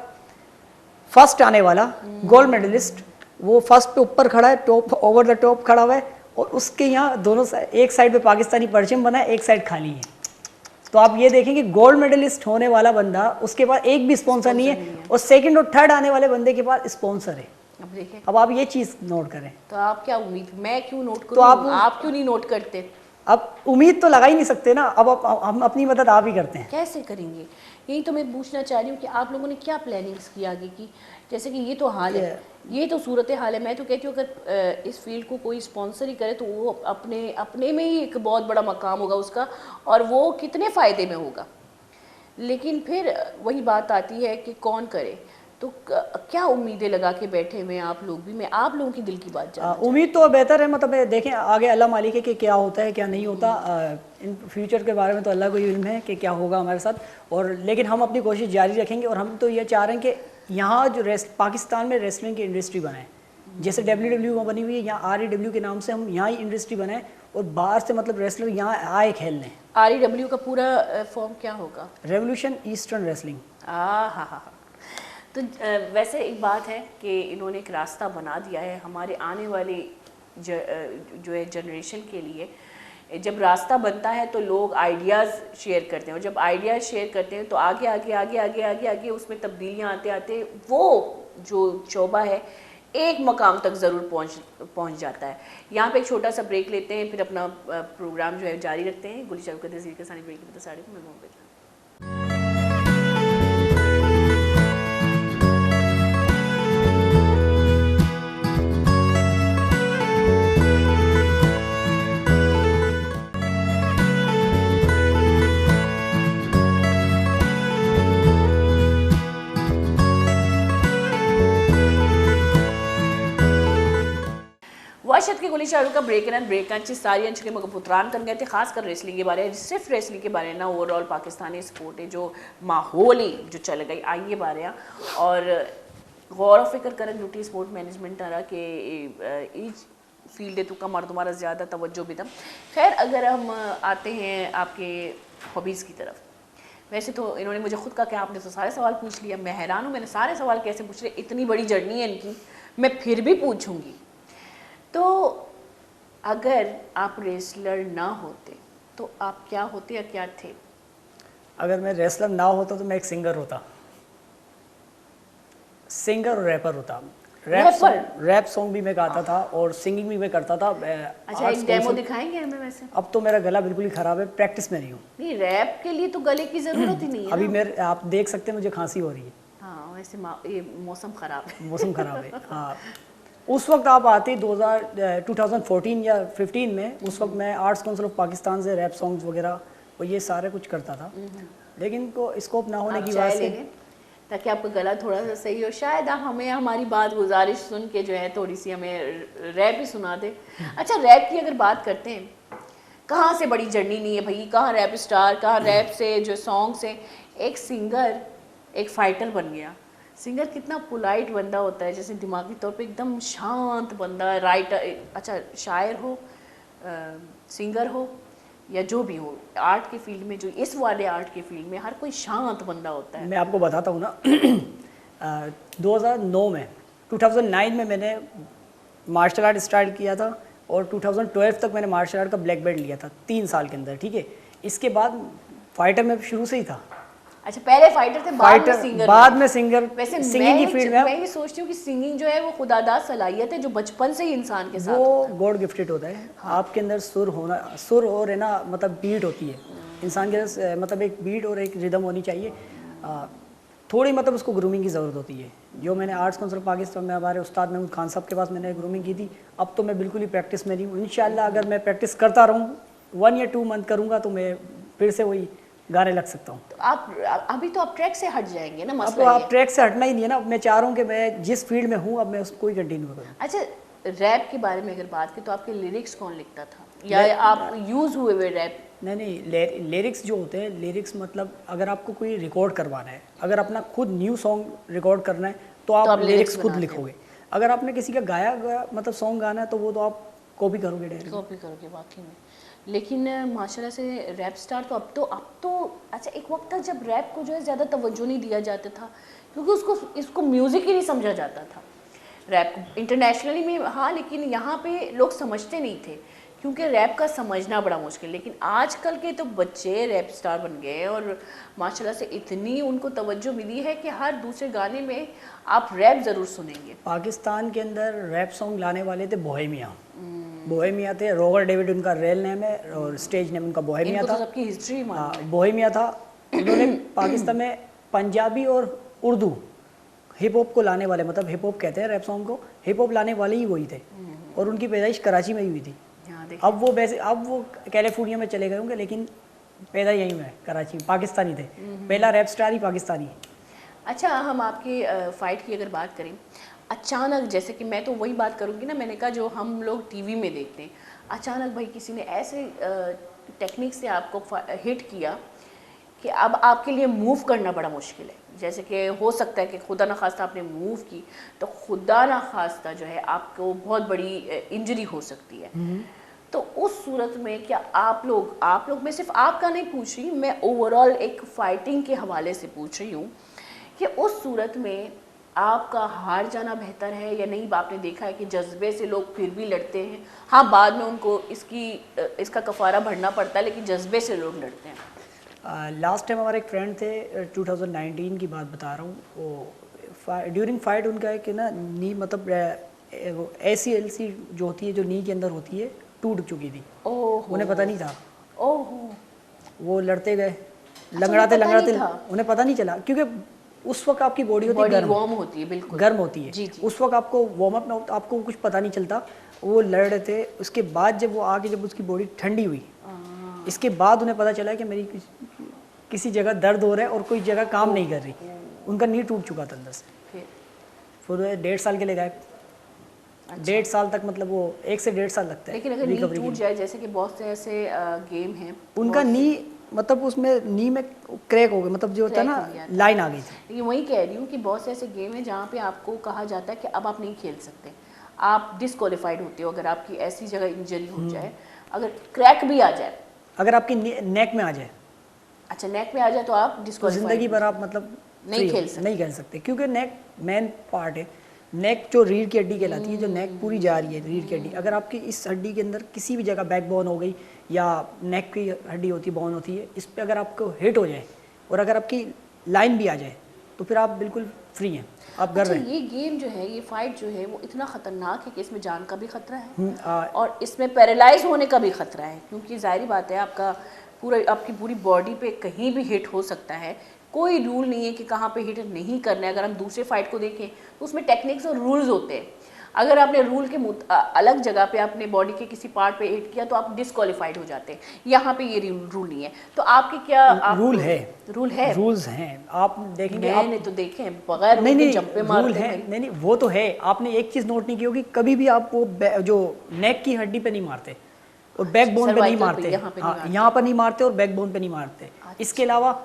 फर्स्ट आने वाला गोल्ड मेडलिस्ट, वो फर्स्ट पे ऊपर खड़ा है, टॉप ओवर द टॉप खड़ा हुआ है, और उसके यहाँ दोनों एक साइड पे पाकिस्तानी परचम बना है, एक साइड खाली है। तो आप ये देखें कि गोल्ड मेडलिस्ट होने वाला बंदा, उसके पास एक भी स्पॉन्सर नहीं है, और सेकंड और थर्ड आने वाले बंदे के पास स्पॉन्सर है। अब देखें, अब आप ये चीज़ नोट करें। तो आप क्या उम्मीद, मैं क्यों नोट करूं, तो आप क्यों नहीं नोट करते? अब उम्मीद तो लगा ही नहीं सकते ना, अब हम अपनी मदद आप ही करते हैं। कैसे करेंगे, यही तो मैं पूछना चाह रही हूँ कि आप लोगों ने क्या प्लानिंग्स की आगे की? जैसे कि ये तो हाल है, ये तो सूरत हाल है। मैं तो कहती हूँ अगर इस फील्ड को कोई स्पॉन्सर ही करे तो वो अपने में ही एक बहुत बड़ा मकाम होगा उसका, और वो कितने फ़ायदे में होगा। लेकिन फिर वही बात आती है कि कौन करे। तो क्या उम्मीदें लगा के बैठे हुए हैं आप लोग भी? मैं आप लोगों की दिल की बात जानना उम्मीद तो बेहतर है, मतलब देखें आगे अल्लाह मालिक है कि क्या होता है क्या नहीं होता। इन फ्यूचर के बारे में तो अल्लाह को ही इल्म है कि क्या होगा हमारे साथ। और लेकिन हम अपनी कोशिश जारी रखेंगे, और हम तो ये चाह रहे हैं कि यहाँ जो पाकिस्तान में रेसलिंग की इंडस्ट्री बनाए, जैसे WWE बनी हुई है, यहाँ REW के नाम से हम यहाँ ही इंडस्ट्री बनाएं, और बाहर से मतलब रेसलर यहाँ आए खेलने। REW का पूरा फॉर्म क्या होगा? Revolution eastern wrestling. हाँ, तो वैसे एक बात है कि इन्होंने एक रास्ता बना दिया है हमारे आने वाली जो है जनरेशन के लिए। जब रास्ता बनता है तो लोग आइडियाज़ शेयर करते हैं, और जब आइडियाज़ शेयर करते हैं तो आगे आगे आगे आगे आगे आगे उसमें तब्दीलियाँ आते आते वो जो शोबा है एक मकाम तक ज़रूर पहुँच जाता है। यहाँ पे एक छोटा सा ब्रेक लेते हैं, फिर अपना प्रोग्राम जो है जारी रखते हैं। गुली शौकत नज़ीर के साथ ब्रेक में साढ़े मैं मोहब्बत। वाशद की गुली शाहरुख का ब्रेकांची सारी अंश के मगर पुत्रान कर गए थे, खासकर रेसलिंग के बारे में। सिर्फ रेसलिंग के बारे में ना, ओवरऑल पाकिस्तानी स्पोर्ट है जो माहौल ही जो चल गई आइए बारे और गौर व फिक्र कर लुटी स्पोर्ट मैनेजमेंट तरह के फील्ड है तो का मर्दमारा ज़्यादा तवज्जो भी था। खैर अगर हम आते हैं आपके हॉबीज़ की तरफ, वैसे तो इन्होंने मुझे खुद कहा कि आपने तो सारे सवाल पूछ लिया। मैं हैरान हूँ, मैंने सारे सवाल कैसे पूछ लिया, इतनी बड़ी जर्नी है इनकी, मैं फिर भी पूछूंगी। तो अगर आप रेसलर ना होते तो आप क्या होते या क्या थे? अगर मैं रेसलर ना होता तो मैं एक सिंगर होता, सिंगर और रैपर होता। रैप सॉन्ग भी मैं गाता था और सिंगिंग भी मैं करता था। अच्छा, एक डेमो दिखाएंगे हमें? वैसे अब तो मेरा गला बिल्कुल ही खराब है, प्रैक्टिस में नहीं हूँ। नहीं, रैप के लिए तो गले की ज़रूरत ही नहीं है। अभी मेरे आप देख सकते हैं मुझे खांसी हो रही है। हाँ, वैसे ये मौसम ख़राब है। मौसम ख़राब है। हाँ, उस वक्त आप आते 2014 या 15 में, उस वक्त मैं आर्ट्स काउंसिल ऑफ पाकिस्तान से रैप सॉन्ग्स वगैरह और ये सारे कुछ करता था, लेकिन को स्कोप ना होने की वजह से, ताकि आपका गला थोड़ा सा सही हो, शायद आप हमें हमारी बात गुजारिश सुन के जो है थोड़ी सी हमें रैप ही सुना दे। अच्छा, रैप की अगर बात करते हैं, कहाँ से बड़ी जर्नी नहीं है भाई, कहाँ रैप स्टार, कहाँ रैप से जो सॉन्ग से एक सिंगर एक फाइटर बन गया। सिंगर कितना पोलाइट बंदा होता है, जैसे दिमागी तौर पे एकदम शांत बंदा, राइटर, अच्छा शायर हो, सिंगर हो या जो भी हो, आर्ट के फील्ड में, जो इस वाले आर्ट के फील्ड में हर कोई शांत बंदा होता है। मैं आपको बताता हूँ ना 2009 में मैंने मार्शल आर्ट स्टार्ट किया था और 2012 तक मैंने मार्शल आर्ट का ब्लैक बेल्ट लिया था 3 साल के अंदर, ठीक है। इसके बाद फाइटर में शुरू से ही था। अच्छा, पहले फाइटर थे, बाद में सिंगर। वैसे सिंगिंग की फील्ड में मैं ये सोचती हूँ कि सिंगिंग जो है वो खुदादाद सलाहियत है जो बचपन से ही इंसान के साथ वो गॉड गिफ्टेड होता है। हाँ। आपके अंदर सुर और है ना, मतलब बीट होती है इंसान के, मतलब एक बीट और एक रिदम होनी चाहिए। थोड़ी मतलब उसको ग्रूमिंग की ज़रूरत होती है, जो मैंने आर्ट्स काउंसिल पाकिस्तान में हमारे उस्ताद महमूद खान साहब के पास मैंने ग्रूमिंग की थी। अब तो मैं बिल्कुल ही प्रैक्टिस में नहीं हूँ। इंशाल्लाह अगर मैं प्रैक्टिस करता रहूँ 1 या 2 मंथ करूँगा तो मैं फिर से वही गाने लग सकता हूँ। तो आप अभी तो आप ट्रैक से हट जाएंगे ना, मसला अब तो आप ट्रैक से हटना ही नहीं है ना। मैं चाह रहा हूँ कि मैं जिस फील्ड में हूँ अब मैं उसको ही कंटिन्यू करूँ। अच्छा, रैप के बारे में अगर बात करें तो आपके लिरिक्स कौन लिखता था या आप यूज़ हुए हुए रैप? नहीं, लिरिक्स जो होते हैं, लिरिक्स मतलब अगर आपको कोई रिकॉर्ड करवाना है, अगर अपना खुद न्यू सॉन्ग रिकॉर्ड करना है तो आप लिरिक्स खुद लिखोगे। अगर आपने किसी का गाया मतलब सॉन्ग गाना है तो वो तो आप कॉपी करोगे, डायरेक्ट कॉपी करोगे वाकई में। लेकिन माशाल्लाह से रैप स्टार तो अब तो अच्छा, एक वक्त था जब रैप को जो है ज़्यादा तवज्जो नहीं दिया जाता था क्योंकि इसको म्यूज़िक ही नहीं समझा जाता था रैप को इंटरनेशनली में। हाँ, लेकिन यहाँ पे लोग समझते नहीं थे क्योंकि रैप का समझना बड़ा मुश्किल। लेकिन आजकल के तो बच्चे रैप स्टार बन गए और माशाल्लाह से इतनी उनको तवज्जो मिली है कि हर दूसरे गाने में आप रैप ज़रूर सुनेंगे। पाकिस्तान के अंदर रैप सॉन्ग लाने वाले थे बोहेमिया थे। रॉबर्ट डेविड उनका रियल नेम है और स्टेज नेम उनका बोहेमिया था। सबकी हिस्ट्री बोहेमिया था। उन्होंने पाकिस्तान में पंजाबी और उर्दू हिप हॉप को लाने वाले, मतलब हिप हॉप कहते हैं रैप सॉन्ग को, हिप हॉप लाने वाले ही वही थे और उनकी पैदाइश कराची में ही हुई थी। अब वो कैलिफोर्निया में चले गए होंगे लेकिन पैदा यहीं में कराची, पाकिस्तानी थे। पहला रैप स्टार ही पाकिस्तानी है। अच्छा, हम आपकी फ़ाइट की अगर बात करें, अचानक जैसे कि मैं तो वही बात करूँगी ना, मैंने कहा जो हम लोग टीवी में देखते हैं, अचानक भाई किसी ने ऐसे टेक्निक से आपको हिट किया कि अब आपके लिए मूव करना बड़ा मुश्किल है। जैसे कि हो सकता है कि खुदा न खास्ता आपने मूव की तो खुदा न खास्ता जो है आपको बहुत बड़ी इंजरी हो सकती है। तो उस सूरत में क्या आप लोग मैं सिर्फ आपका नहीं पूछ रही, मैं ओवरऑल एक फ़ाइटिंग के हवाले से पूछ रही हूँ कि उस सूरत में आपका हार जाना बेहतर है या नहीं? आपने देखा है कि जज्बे से लोग फिर भी लड़ते हैं, हाँ बाद में उनको इसका कफारा भरना पड़ता है, लेकिन जज्बे से लोग लड़ते हैं। लास्ट टाइम हमारे एक फ्रेंड थे, 2019 की बात बता रहा हूँ, वो ड्यूरिंग फाइट उनका है कि ना नी मतलब ACLC जो होती है, जो नी के अंदर होती है, टूट चुकी थी। ओह, उन्हें पता नहीं था। ओह, वो लड़ते गए, उन्हें लंगड़ाते पता लंगड़ाते नहीं था? उन्हें पता नहीं चला, क्योंकि उस वक्त आपकी बॉडी होती है बॉडी गर्म, वार्म होती है, बिल्कुल गर्म होती है। जी, जी। उस वक्त आपको वार्म अप ना हो, आपको कुछ पता नहीं चलता। वो लड़ रहे थे, उसके बाद जब वो आके जब उसकी बॉडी ठंडी हुई, इसके बाद उन्हें पता चला कि मेरी किसी जगह दर्द हो रहा है और कोई जगह काम नहीं कर रही। उनका नी टूट चुका था अंदर से। फिर 1.5 साल के लिए गए। 1.5 साल तक, मतलब वो 1 से 1.5 साल लगता है। लेकिन अगर नी टूट जाए, जैसे कि बहुत से ऐसे गेम हैं, उनका नी मतलब उसमें नी में क्रैक हो गया, मतलब जो होता है ना, लाइन आ गई थी। लेकिन वही कह रही हूँ कि बहुत से ऐसे गेम हैं जहाँ पे आपको कहा जाता है कि अब आप नहीं खेल सकते, आप डिस्क्वालीफाइड होते हो अगर आपकी ऐसी जगह इंजरी हो जाए, अगर क्रैक भी आ जाए, अगर आपकी नेक में आ जाए, अच्छा नेक में आ जाए, तो आप तो डिस्क्वालीफाइड जिंदगी भर आप मतलब नहीं खेल सकते। नहीं खेल सकते, क्योंकि नेक मेन पार्ट है। नेक जो रीढ़ की हड्डी कहलाती है, जो नेक पूरी जा रही है रीढ़ की हड्डी, अगर आपकी इस हड्डी के अंदर किसी भी जगह बैकबोन हो गई या नेक की हड्डी होती है, बोन होती है, इस पे अगर आपको हिट हो जाए और अगर आपकी लाइन भी आ जाए, तो फिर आप बिल्कुल फ्री हैं, आप कर रहे हैं। ये गेम जो है, ये फाइट जो है, वो इतना खतरनाक है कि इसमें जान का भी खतरा है और इसमें पैरालाइज होने का भी खतरा है, क्योंकि जाहिर बात है आपकी पूरी बॉडी पे कहीं भी हिट हो सकता है। कोई रूल नहीं है कि कहाँ पे हिट नहीं करना है। अगर हम दूसरे फाइट को देखें तो उसमें टेक्निक्स और रूल्स होते हैं। अगर आपने रूल के अलग जगह पे अपने बॉडी के किसी पार्ट पे हिट किया तो आप डिस्क्वालीफाइड हो जाते हैं। यहाँ पे ये रूल नहीं है। तो आपकी क्या रूल है? रूल्स हैं, आप देखेंगे। मैंने तो देखे हैं बगैर नहीं जंपे मारते रूल है, नहीं वो तो है। आपने एक चीज़ नोट नहीं की होगी, कभी भी आप वो जो नेक की हड्डी पे नहीं मारते और बैकबोन पे नहीं मारते, यहाँ पर नहीं मारते और बैकबोन पे नहीं मारते। इसके अलावा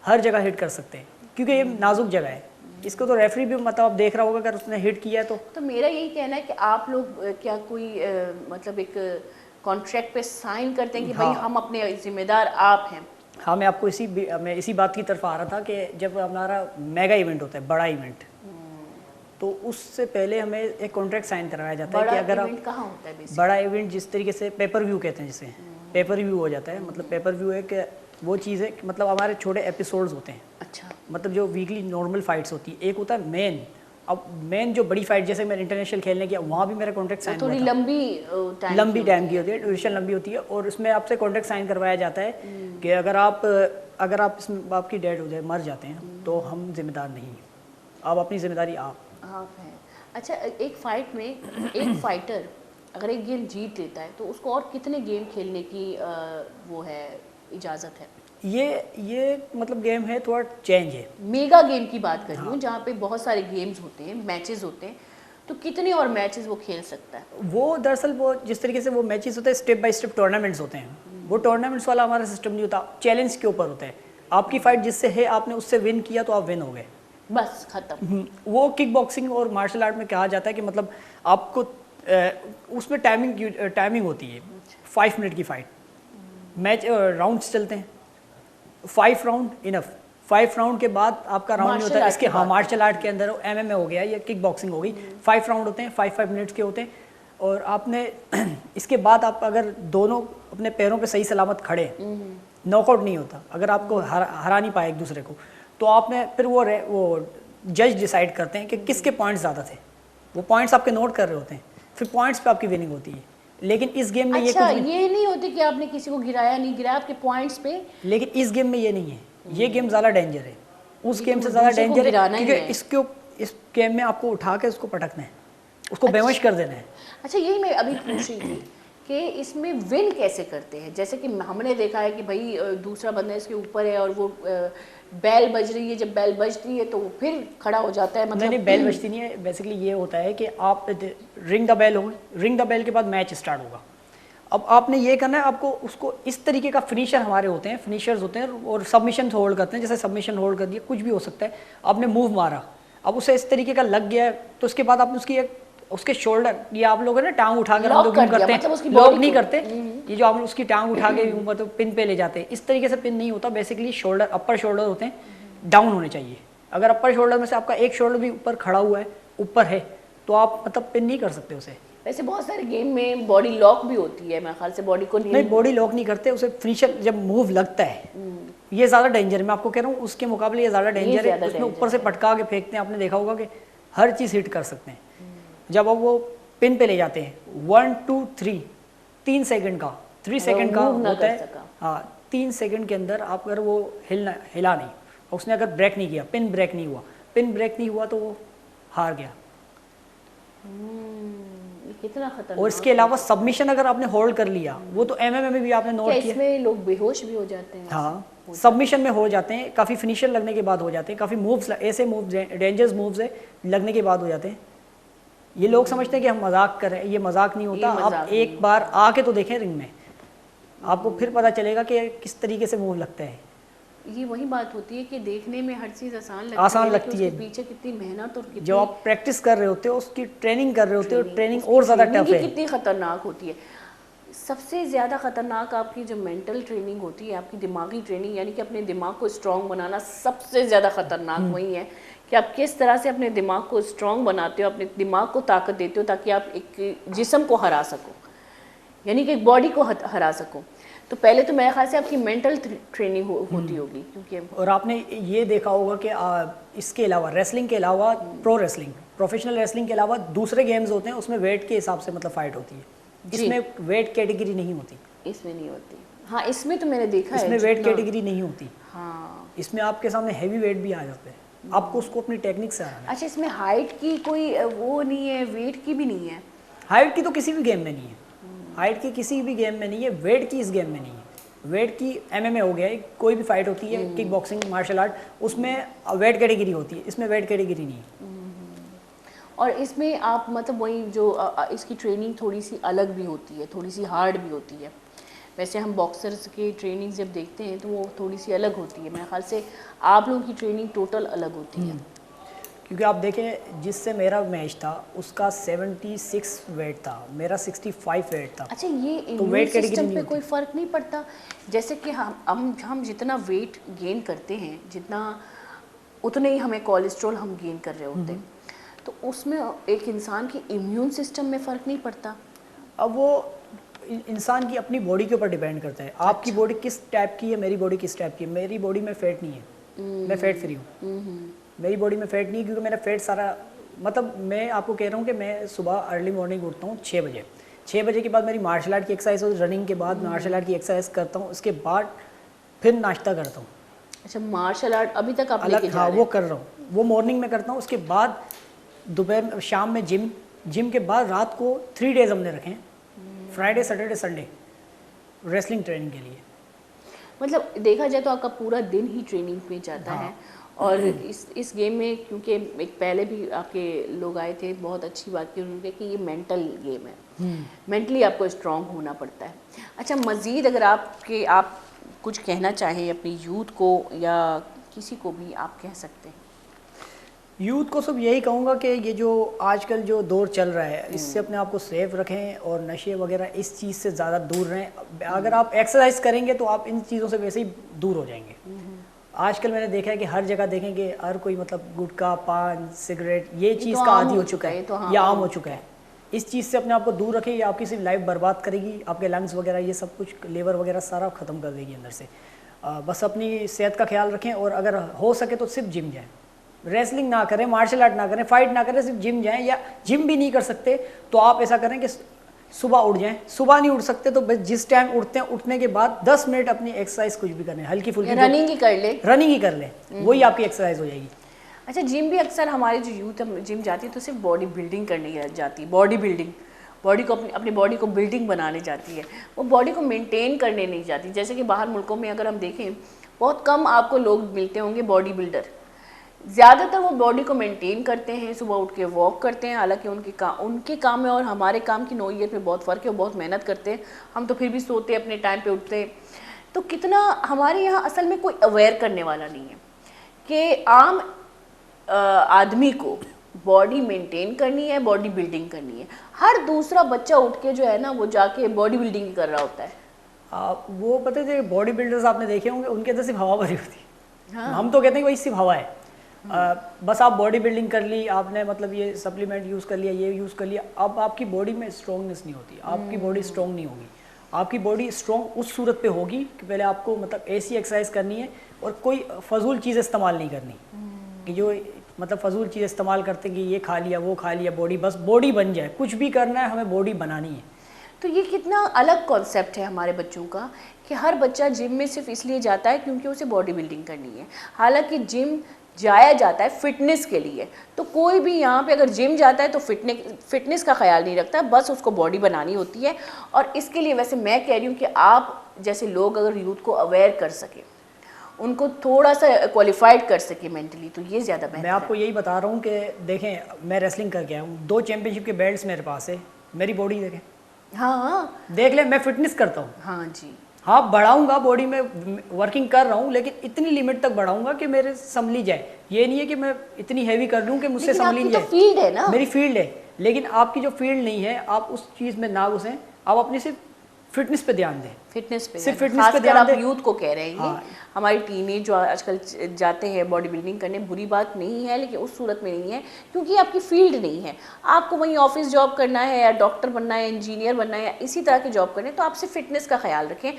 हर जगह हिट कर सकते हैं, क्योंकि ये नाजुक जगह है। इसको तो रेफरी भी मतलब आप देख रहा होगा, अगर उसने हिट किया है तो मेरा यही कहना है कि आप लोग क्या कोई मतलब एक कॉन्ट्रैक्ट पे साइन करते हैं कि भाई हम अपने जिम्मेदार आप हैं। हाँ, मैं आपको इसी बात की तरफ आ रहा था कि जब हमारा मेगा इवेंट होता है, बड़ा इवेंट, तो उससे पहले हमें एक कॉन्ट्रैक्ट साइन करवाया जाता है कि अगर आप कहाँ होता है बड़ा इवेंट, जिस तरीके से पेपर व्यू कहते हैं, जिसे पेपर व्यू हो जाता है, मतलब पेपर व्यू एक वो चीज़ है, मतलब हमारे छोटे एपिसोड्स होते हैं। अच्छा, मतलब जो वीकली नॉर्मल फाइट्स होती है, एक होता है मेन। अब मेन जो बड़ी फाइट, जैसे मैं इंटरनेशनल खेलने गया, वहाँ भी मेरा कॉन्ट्रैक्ट साइन थोड़ी लंबी टाइम की होती है, ड्यूरेशन लंबी होती है, और उसमें आपसे कॉन्ट्रैक्ट साइन करवाया जाता है कि अगर आप इसमें आपकी डेड हो जाए, मर जाते हैं, तो हम जिम्मेदार नहीं हैं, आप अपनी जिम्मेदारी आप हैं। अच्छा, एक फाइट में एक फाइटर अगर एक गेम जीत लेता है तो उसको और कितने गेम खेलने की वो है इजाज़त है? ये मतलब गेम है, थोड़ा चेंज है। मेगा गेम की बात कर रही हूँ, जहाँ पे बहुत सारे गेम्स होते हैं, मैचेस होते हैं, तो कितने और मैचेस वो खेल सकता है? वो दरअसल वो जिस तरीके से वो मैचेस होते हैं, स्टेप बाय स्टेप टूर्नामेंट्स होते हैं। वो टूर्नामेंट्स वाला हमारा सिस्टम नहीं होता, चैलेंज के ऊपर होता है। आपकी फाइट जिससे है, आपने उससे विन किया तो आप विन हो गए, बस खत्म। वो किक बॉक्सिंग और मार्शल आर्ट में कहा जाता है कि मतलब आपको उसमें टाइमिंग होती है। 5 मिनट की फाइट, मैच राउंड्स चलते हैं, 5 राउंड इनफ। 5 राउंड के बाद आपका राउंड नहीं होता है इसके। हाँ, मार्शल आर्ट के अंदर MMA हो गया या किक बॉक्सिंग हो गई, 5 राउंड होते हैं, 5 मिनट्स के होते हैं। और आपने इसके बाद आप अगर दोनों अपने पैरों पे सही सलामत खड़े, नॉकआउट नहीं होता, अगर आपको हरा नहीं पाए एक दूसरे को, तो आपने फिर वो जज डिसाइड करते हैं कि किसके पॉइंट्स ज़्यादा थे। वो पॉइंट्स आपके नोट कर रहे होते हैं, फिर पॉइंट्स पे आपकी विनिंग होती है। लेकिन इस गेम में अच्छा, ये नहीं होती कि आपने किसी को गिराया नहीं गिराया, आपके पॉइंट्स पे। लेकिन इस गेम में ये नहीं है। ये गेम ज़्यादा डेंजर है, उस गेम से ज़्यादा डेंजर है, क्योंकि इस गेम में आपको उठा के उसको पटकना है, उसको बेहोश कर देना है। अच्छा, यही मैं अभी पूछ रही थी कि इसमें विन कैसे करते हैं? जैसे कि हमने देखा है कि भाई दूसरा बंदा इसके ऊपर है और वो बेल बज रही है, जब बेल बजती है तो वो फिर खड़ा हो जाता है। मतलब नहीं, बेल बजती नहीं है। बेसिकली ये होता है कि आप रिंग द बेल होगी, रिंग द बेल के बाद मैच स्टार्ट होगा। अब आपने ये करना है, आपको उसको इस तरीके का फिनिशर हमारे होते हैं, फिनिशर्स होते हैं, और सबमिशन होल्ड करते हैं। जैसे सबमिशन होल्ड कर दिया, कुछ भी हो सकता है। आपने मूव मारा, अब उसे इस तरीके का लग गया, तो उसके बाद आपने उसके शोल्डर, ये आप लोग है ना टांग उठा कर हम लोग करते हैं, मतलब लॉक नहीं करते, ये जो आप उसकी टांग उठा के मतलब पिन पे ले जाते हैं, इस तरीके से पिन नहीं होता। बेसिकली शोल्डर, अपर शोल्डर होते हैं, डाउन होने चाहिए। अगर अपर शोल्डर में से आपका एक शोल्डर भी ऊपर खड़ा हुआ है, ऊपर है, तो आप मतलब पिन नहीं कर सकते उसे। वैसे बहुत सारे गेम में बॉडी लॉक भी होती है, मेरे ख्याल से बॉडी को नहीं, बॉडी लॉक नहीं करते उसे, फिनिशर जब मूव लगता है ये ज़्यादा डेंजर है, मैं आपको कह रहा हूँ उसके मुकाबले ये ज़्यादा डेंजर है। उसमें ऊपर से पटका के फेंकते हैं, आपने देखा होगा कि हर चीज़ हिट कर सकते हैं। जब अब वो पिन पे ले जाते हैं 1 2 3 3 सेकंड का 3 सेकंड का होता है, हाँ 3 सेकंड के अंदर आप अगर वो हिला नहीं, उसने अगर ब्रेक नहीं किया, पिन ब्रेक नहीं हुआ तो वो हार गया। कितना खतरनाक। और इसके अलावा सबमिशन अगर आपने होल्ड कर लिया, वो तो एमएमए में भी आपने नोट किया, इसमें लोग बेहोश भी हो जाते हैं। हाँ, सबमिशन में हो जाते हैं, काफ़ी फिनिशर लगने के बाद हो जाते हैं, काफ़ी मूव्स ऐसे मूव्स डेंजरस मूव्स है लगने के बाद हो जाते हैं। ये लोग समझते हैं कि हम मजाक कर रहे हैं, ये मजाक नहीं होता। आप एक बार आके तो देखें रिंग में, आपको फिर पता चलेगा कि किस तरीके से मूव लगता है। ये वही बात होती है कि देखने में हर चीज़ आसान लगती है, पीछे कितनी मेहनत और कितनी, जब आप प्रैक्टिस कर रहे होते हो, उसकी ट्रेनिंग कर रहे होते हो, ट्रेनिंग और ज़्यादा टफ है, कितनी खतरनाक होती है। सबसे ज़्यादा खतरनाक आपकी जो मेंटल ट्रेनिंग होती है, आपकी दिमागी ट्रेनिंग, यानी कि अपने दिमाग को स्ट्रॉन्ग बनाना सबसे ज़्यादा खतरनाक वही है कि आप किस तरह से अपने दिमाग को स्ट्रॉन्ग बनाते हो, अपने दिमाग को ताकत देते हो ताकि आप एक जिस्म को हरा सको, यानी कि एक बॉडी को हरा सको। तो पहले तो मेरे ख्याल से आपकी मेंटल ट्रेनिंग होती होगी, क्योंकि और आपने ये देखा होगा कि इसके अलावा रेसलिंग के अलावा प्रोफेशनल रेसलिंग के अलावा दूसरे गेम्स होते हैं, उसमें वेट के हिसाब से मतलब फाइट होती है, इसमें वेट कैटेगरी नहीं होती। इसमें नहीं होती, हाँ इसमें तो मैंने देखा है, इसमें वेट कैटेगरी नहीं होती। हाँ, इसमें आपके सामने हैवी वेट भी आ जाते हैं, आपको उसको अपनी टेक्निक से आना है। अच्छा, इसमें हाइट की कोई वो नहीं है, वेट की भी नहीं है? हाइट की तो किसी भी गेम में नहीं है, हाइट की किसी भी गेम में नहीं है, वेट की इस गेम में नहीं है। वेट की एमएमए हो गया, कोई भी फाइट होती है, किक बॉक्सिंग, मार्शल आर्ट, उसमें वेट कैटेगरी होती है, इसमें वेट कैटेगरी नहीं है। और इसमें आप मतलब वही जो इसकी ट्रेनिंग थोड़ी सी अलग भी होती है, थोड़ी सी हार्ड भी होती है। वैसे हम बॉक्सर्स की ट्रेनिंग जब देखते हैं तो वो थोड़ी सी अलग होती है, मेरे ख्याल से आप लोगों की ट्रेनिंग टोटल अलग होती है। क्योंकि आप देखें, जिससे मेरा मैच था उसका 76 वेट था, मेरा 65 वेट था। अच्छा, ये इम्यून सिस्टम पे कोई फ़र्क नहीं पड़ता? जैसे कि हम जितना वेट गेन करते हैं, जितना उतने ही हमें कोलेस्ट्रॉल हम गेन कर रहे होते हैं, तो उसमें एक इंसान की इम्यून सिस्टम में फ़र्क नहीं पड़ता? अब वो इंसान की अपनी बॉडी के ऊपर डिपेंड करता है। आपकी बॉडी किस टाइप की है, मेरी बॉडी किस टाइप की है। मेरी बॉडी में फैट नहीं है, मैं फैट फ्री हूँ। मेरी बॉडी में फैट नहीं है क्योंकि मेरा फैट सारा, मतलब मैं आपको कह रहा हूँ कि मैं सुबह अर्ली मॉर्निंग उठता हूँ 6 बजे। 6 बजे के बाद मेरी मार्शल आर्ट की एक्सरसाइज हो, रनिंग के बाद मार्शल आर्ट की एक्सरसाइज करता हूँ, उसके बाद फिर नाश्ता करता हूँ। अच्छा, मार्शल आर्ट अभी तक आप लेके जा रहे हैं? हैं? वो कर रहा हूँ, वो मॉर्निंग में करता हूँ, उसके बाद दोपहर शाम में जिम के बाद रात को 3 डेज हमने रखे हैं, Friday Saturday Sunday wrestling training के लिए। मतलब देखा जाए तो आपका पूरा दिन ही ट्रेनिंग में जाता है। और इस गेम में, क्योंकि एक पहले भी आपके लोग आए थे, बहुत अच्छी बात की उन्होंने कि ये मेंटल गेम है, मेंटली आपको स्ट्रांग होना पड़ता है। अच्छा, मज़ीद अगर आप कुछ कहना चाहें अपनी यूथ को या किसी को भी, आप कह सकते हैं। यूथ को सब यही कहूँगा कि ये जो आजकल जो दौर चल रहा है, इससे अपने आप को सेफ रखें और नशे वगैरह इस चीज़ से ज़्यादा दूर रहें। अगर आप एक्सरसाइज करेंगे तो आप इन चीज़ों से वैसे ही दूर हो जाएंगे। आजकल मैंने देखा है कि हर जगह देखेंगे, हर कोई मतलब गुटखा, पान, सिगरेट, ये चीज़ का आदी हो चुका है, या आम हो चुका है। इस चीज़ से अपने आप को दूर रखें, ये आपकी सिर्फ लाइफ बर्बाद करेगी, आपके लंग्स वगैरह ये सब कुछ, लीवर वगैरह सारा ख़त्म कर देगी अंदर से। बस अपनी सेहत का ख्याल रखें और अगर हो सके तो सिर्फ जिम जाएँ, रेसलिंग ना करें, मार्शल आर्ट ना करें, फाइट ना करें, सिर्फ जिम जाएं। या जिम भी नहीं कर सकते तो आप ऐसा करें कि सुबह उठ जाएं। सुबह नहीं उठ सकते तो बस जिस टाइम उठते हैं, उठने के बाद 10 मिनट अपनी एक्सरसाइज कुछ भी करें, हल्की फुल्की रनिंग ही कर ले, वही आपकी एक्सरसाइज हो जाएगी। अच्छा, जिम भी अक्सर हमारी जो यूथ जिम जाती है तो सिर्फ बॉडी बिल्डिंग करने जाती है, बॉडी बिल्डिंग, बॉडी को अपनी बॉडी को बिल्डिंग बनाने जाती है, वो बॉडी को मेंटेन करने नहीं जाती। जैसे कि बाहर मुल्कों में अगर हम देखें, बहुत कम आपको लोग मिलते होंगे बॉडी बिल्डर, ज़्यादातर वो बॉडी को मेंटेन करते हैं, सुबह उठ के वॉक करते हैं। हालांकि उनके काम में और हमारे काम की नौइयत में बहुत फ़र्क है, वो बहुत मेहनत करते हैं, हम तो फिर भी सोते अपने टाइम पे उठते हैं। तो कितना हमारे यहाँ असल में कोई अवेयर करने वाला नहीं है कि आम आदमी को बॉडी मेंटेन करनी है, बॉडी बिल्डिंग करनी है। हर दूसरा बच्चा उठ के जो है ना, वो जाके बॉडी बिल्डिंग कर रहा होता है। वो पता है, बॉडी बिल्डर्स आपने देखे होंगे, उनके अंदर सिर्फ हवा भरी होती है। हम तो कहते हैं वही सिर्फ हवा है, बस आप बॉडी बिल्डिंग कर ली आपने, मतलब ये सप्लीमेंट यूज़ कर लिया, ये यूज़ कर लिया, अब आपकी बॉडी में स्ट्रॉन्गनेस नहीं होती, आपकी बॉडी स्ट्रॉन्ग नहीं होगी। आपकी बॉडी स्ट्रॉन्ग उस सूरत पे होगी कि पहले आपको मतलब ऐसी एक्सरसाइज करनी है और कोई फजूल चीज़ इस्तेमाल नहीं करनी, कि जो मतलब फजूल चीज़ इस्तेमाल करते हैं कि ये खा लिया वो खा लिया, बॉडी बस बॉडी बन जाए, कुछ भी करना है हमें बॉडी बनानी है। तो ये कितना अलग कॉन्सेप्ट है हमारे बच्चों का कि हर बच्चा जिम में सिर्फ इसलिए जाता है क्योंकि उसे बॉडी बिल्डिंग करनी है। हालांकि जिम जाया जाता है फिटनेस के लिए, तो कोई भी यहाँ पे अगर जिम जाता है तो फिटनेस का ख्याल नहीं रखता, बस उसको बॉडी बनानी होती है। और इसके लिए वैसे मैं कह रही हूँ कि आप जैसे लोग अगर यूथ को अवेयर कर सके, उनको थोड़ा सा क्वालिफाइड कर सके मेंटली, तो ये ज़्यादा बेहतर मैं आपको यही बता रहा हूँ कि देखें मैं रेसलिंग करके आया हूँ, 2 चैंपियनशिप के बेल्ट्स मेरे पास है, मेरी बॉडी देखें, हाँ देख ले, मैं फिटनेस करता हूँ, हाँ जी, हाँ बढ़ाऊंगा बॉडी में, वर्किंग कर रहा हूँ, लेकिन इतनी लिमिट तक बढ़ाऊंगा कि मेरे संभली जाए। ये नहीं है कि मैं इतनी हैवी कर लूँ कि मुझसे संभली नहीं जाए। तो फील्ड है ना, मेरी फील्ड है, लेकिन आपकी जो फील्ड नहीं है आप उस चीज़ में ना घुसें, आप अपनी सिर्फ फिटनेस पे ध्यान दें, फिटनेस पे सिर्फ फिटनेस पे ध्यान आप दें। यूथ को कह रहे हैं। हाँ। हमारी टीनेज जो आजकल जाते हैं बॉडी बिल्डिंग करने, बुरी बात नहीं है, लेकिन उस सूरत में नहीं है क्योंकि आपकी फील्ड नहीं है, आपको वहीं ऑफिस जॉब करना है या डॉक्टर बनना है, इंजीनियर बनना है या इसी तरह की जॉब करनी है, तो आपसे फिटनेस का ख्याल रखें,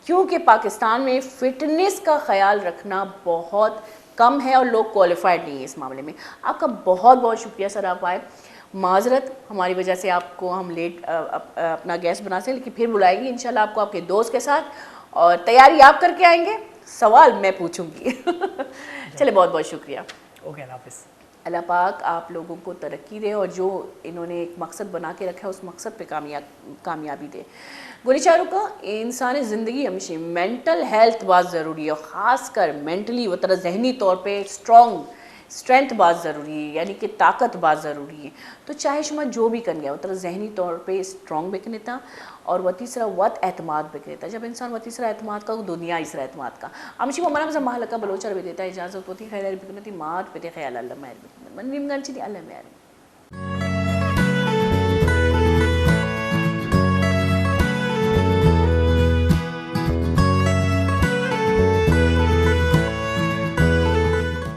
क्योंकि पाकिस्तान में फिटनेस का ख्याल रखना बहुत कम है और लोग क्वालिफाइड नहीं है इस मामले में। आपका बहुत बहुत शुक्रिया सर, आप आए। माजरत हमारी वजह से आपको हम लेट अपना गेस्ट बना से, लेकिन फिर बुलाएंगे इंशाल्लाह आपको आपके दोस्त के साथ, और तैयारी आप करके आएंगे, सवाल मैं पूछूंगी। चले, बहुत बहुत शुक्रिया। ओके, अल्लाह हाफिज़। अल्लाह पाक आप लोगों को तरक्की दे और जो इन्होंने एक मकसद बना के रखा है उस मकसद पे कामयाबी दे। गोली शाहरुख का इंसानी ज़िंदगी हमेशा मेंटल हेल्थ बहुत ज़रूरी है, और ख़ास कर मेंटली व तरह जहनी तौर पे स्ट्रेंथ बहुत ज़रूरी है, यानी कि ताकत बहुत ज़रूरी है। तो चाहे शुमा जो भी कर गया वो तरह जहनी तौर पे स्ट्रॉन्ग बिकने था, और व तीसरा वत एतमाद बिकने था। जब इंसान व तीसरा एतमाद का, दुनिया इसरा एतमाद का। अमशी ममना महल का बलोचर भी देता है, इजाज़त होती खैर बिकनती मात पे ख्याल अल्लाह महर मन निमगन अल्लाह महर।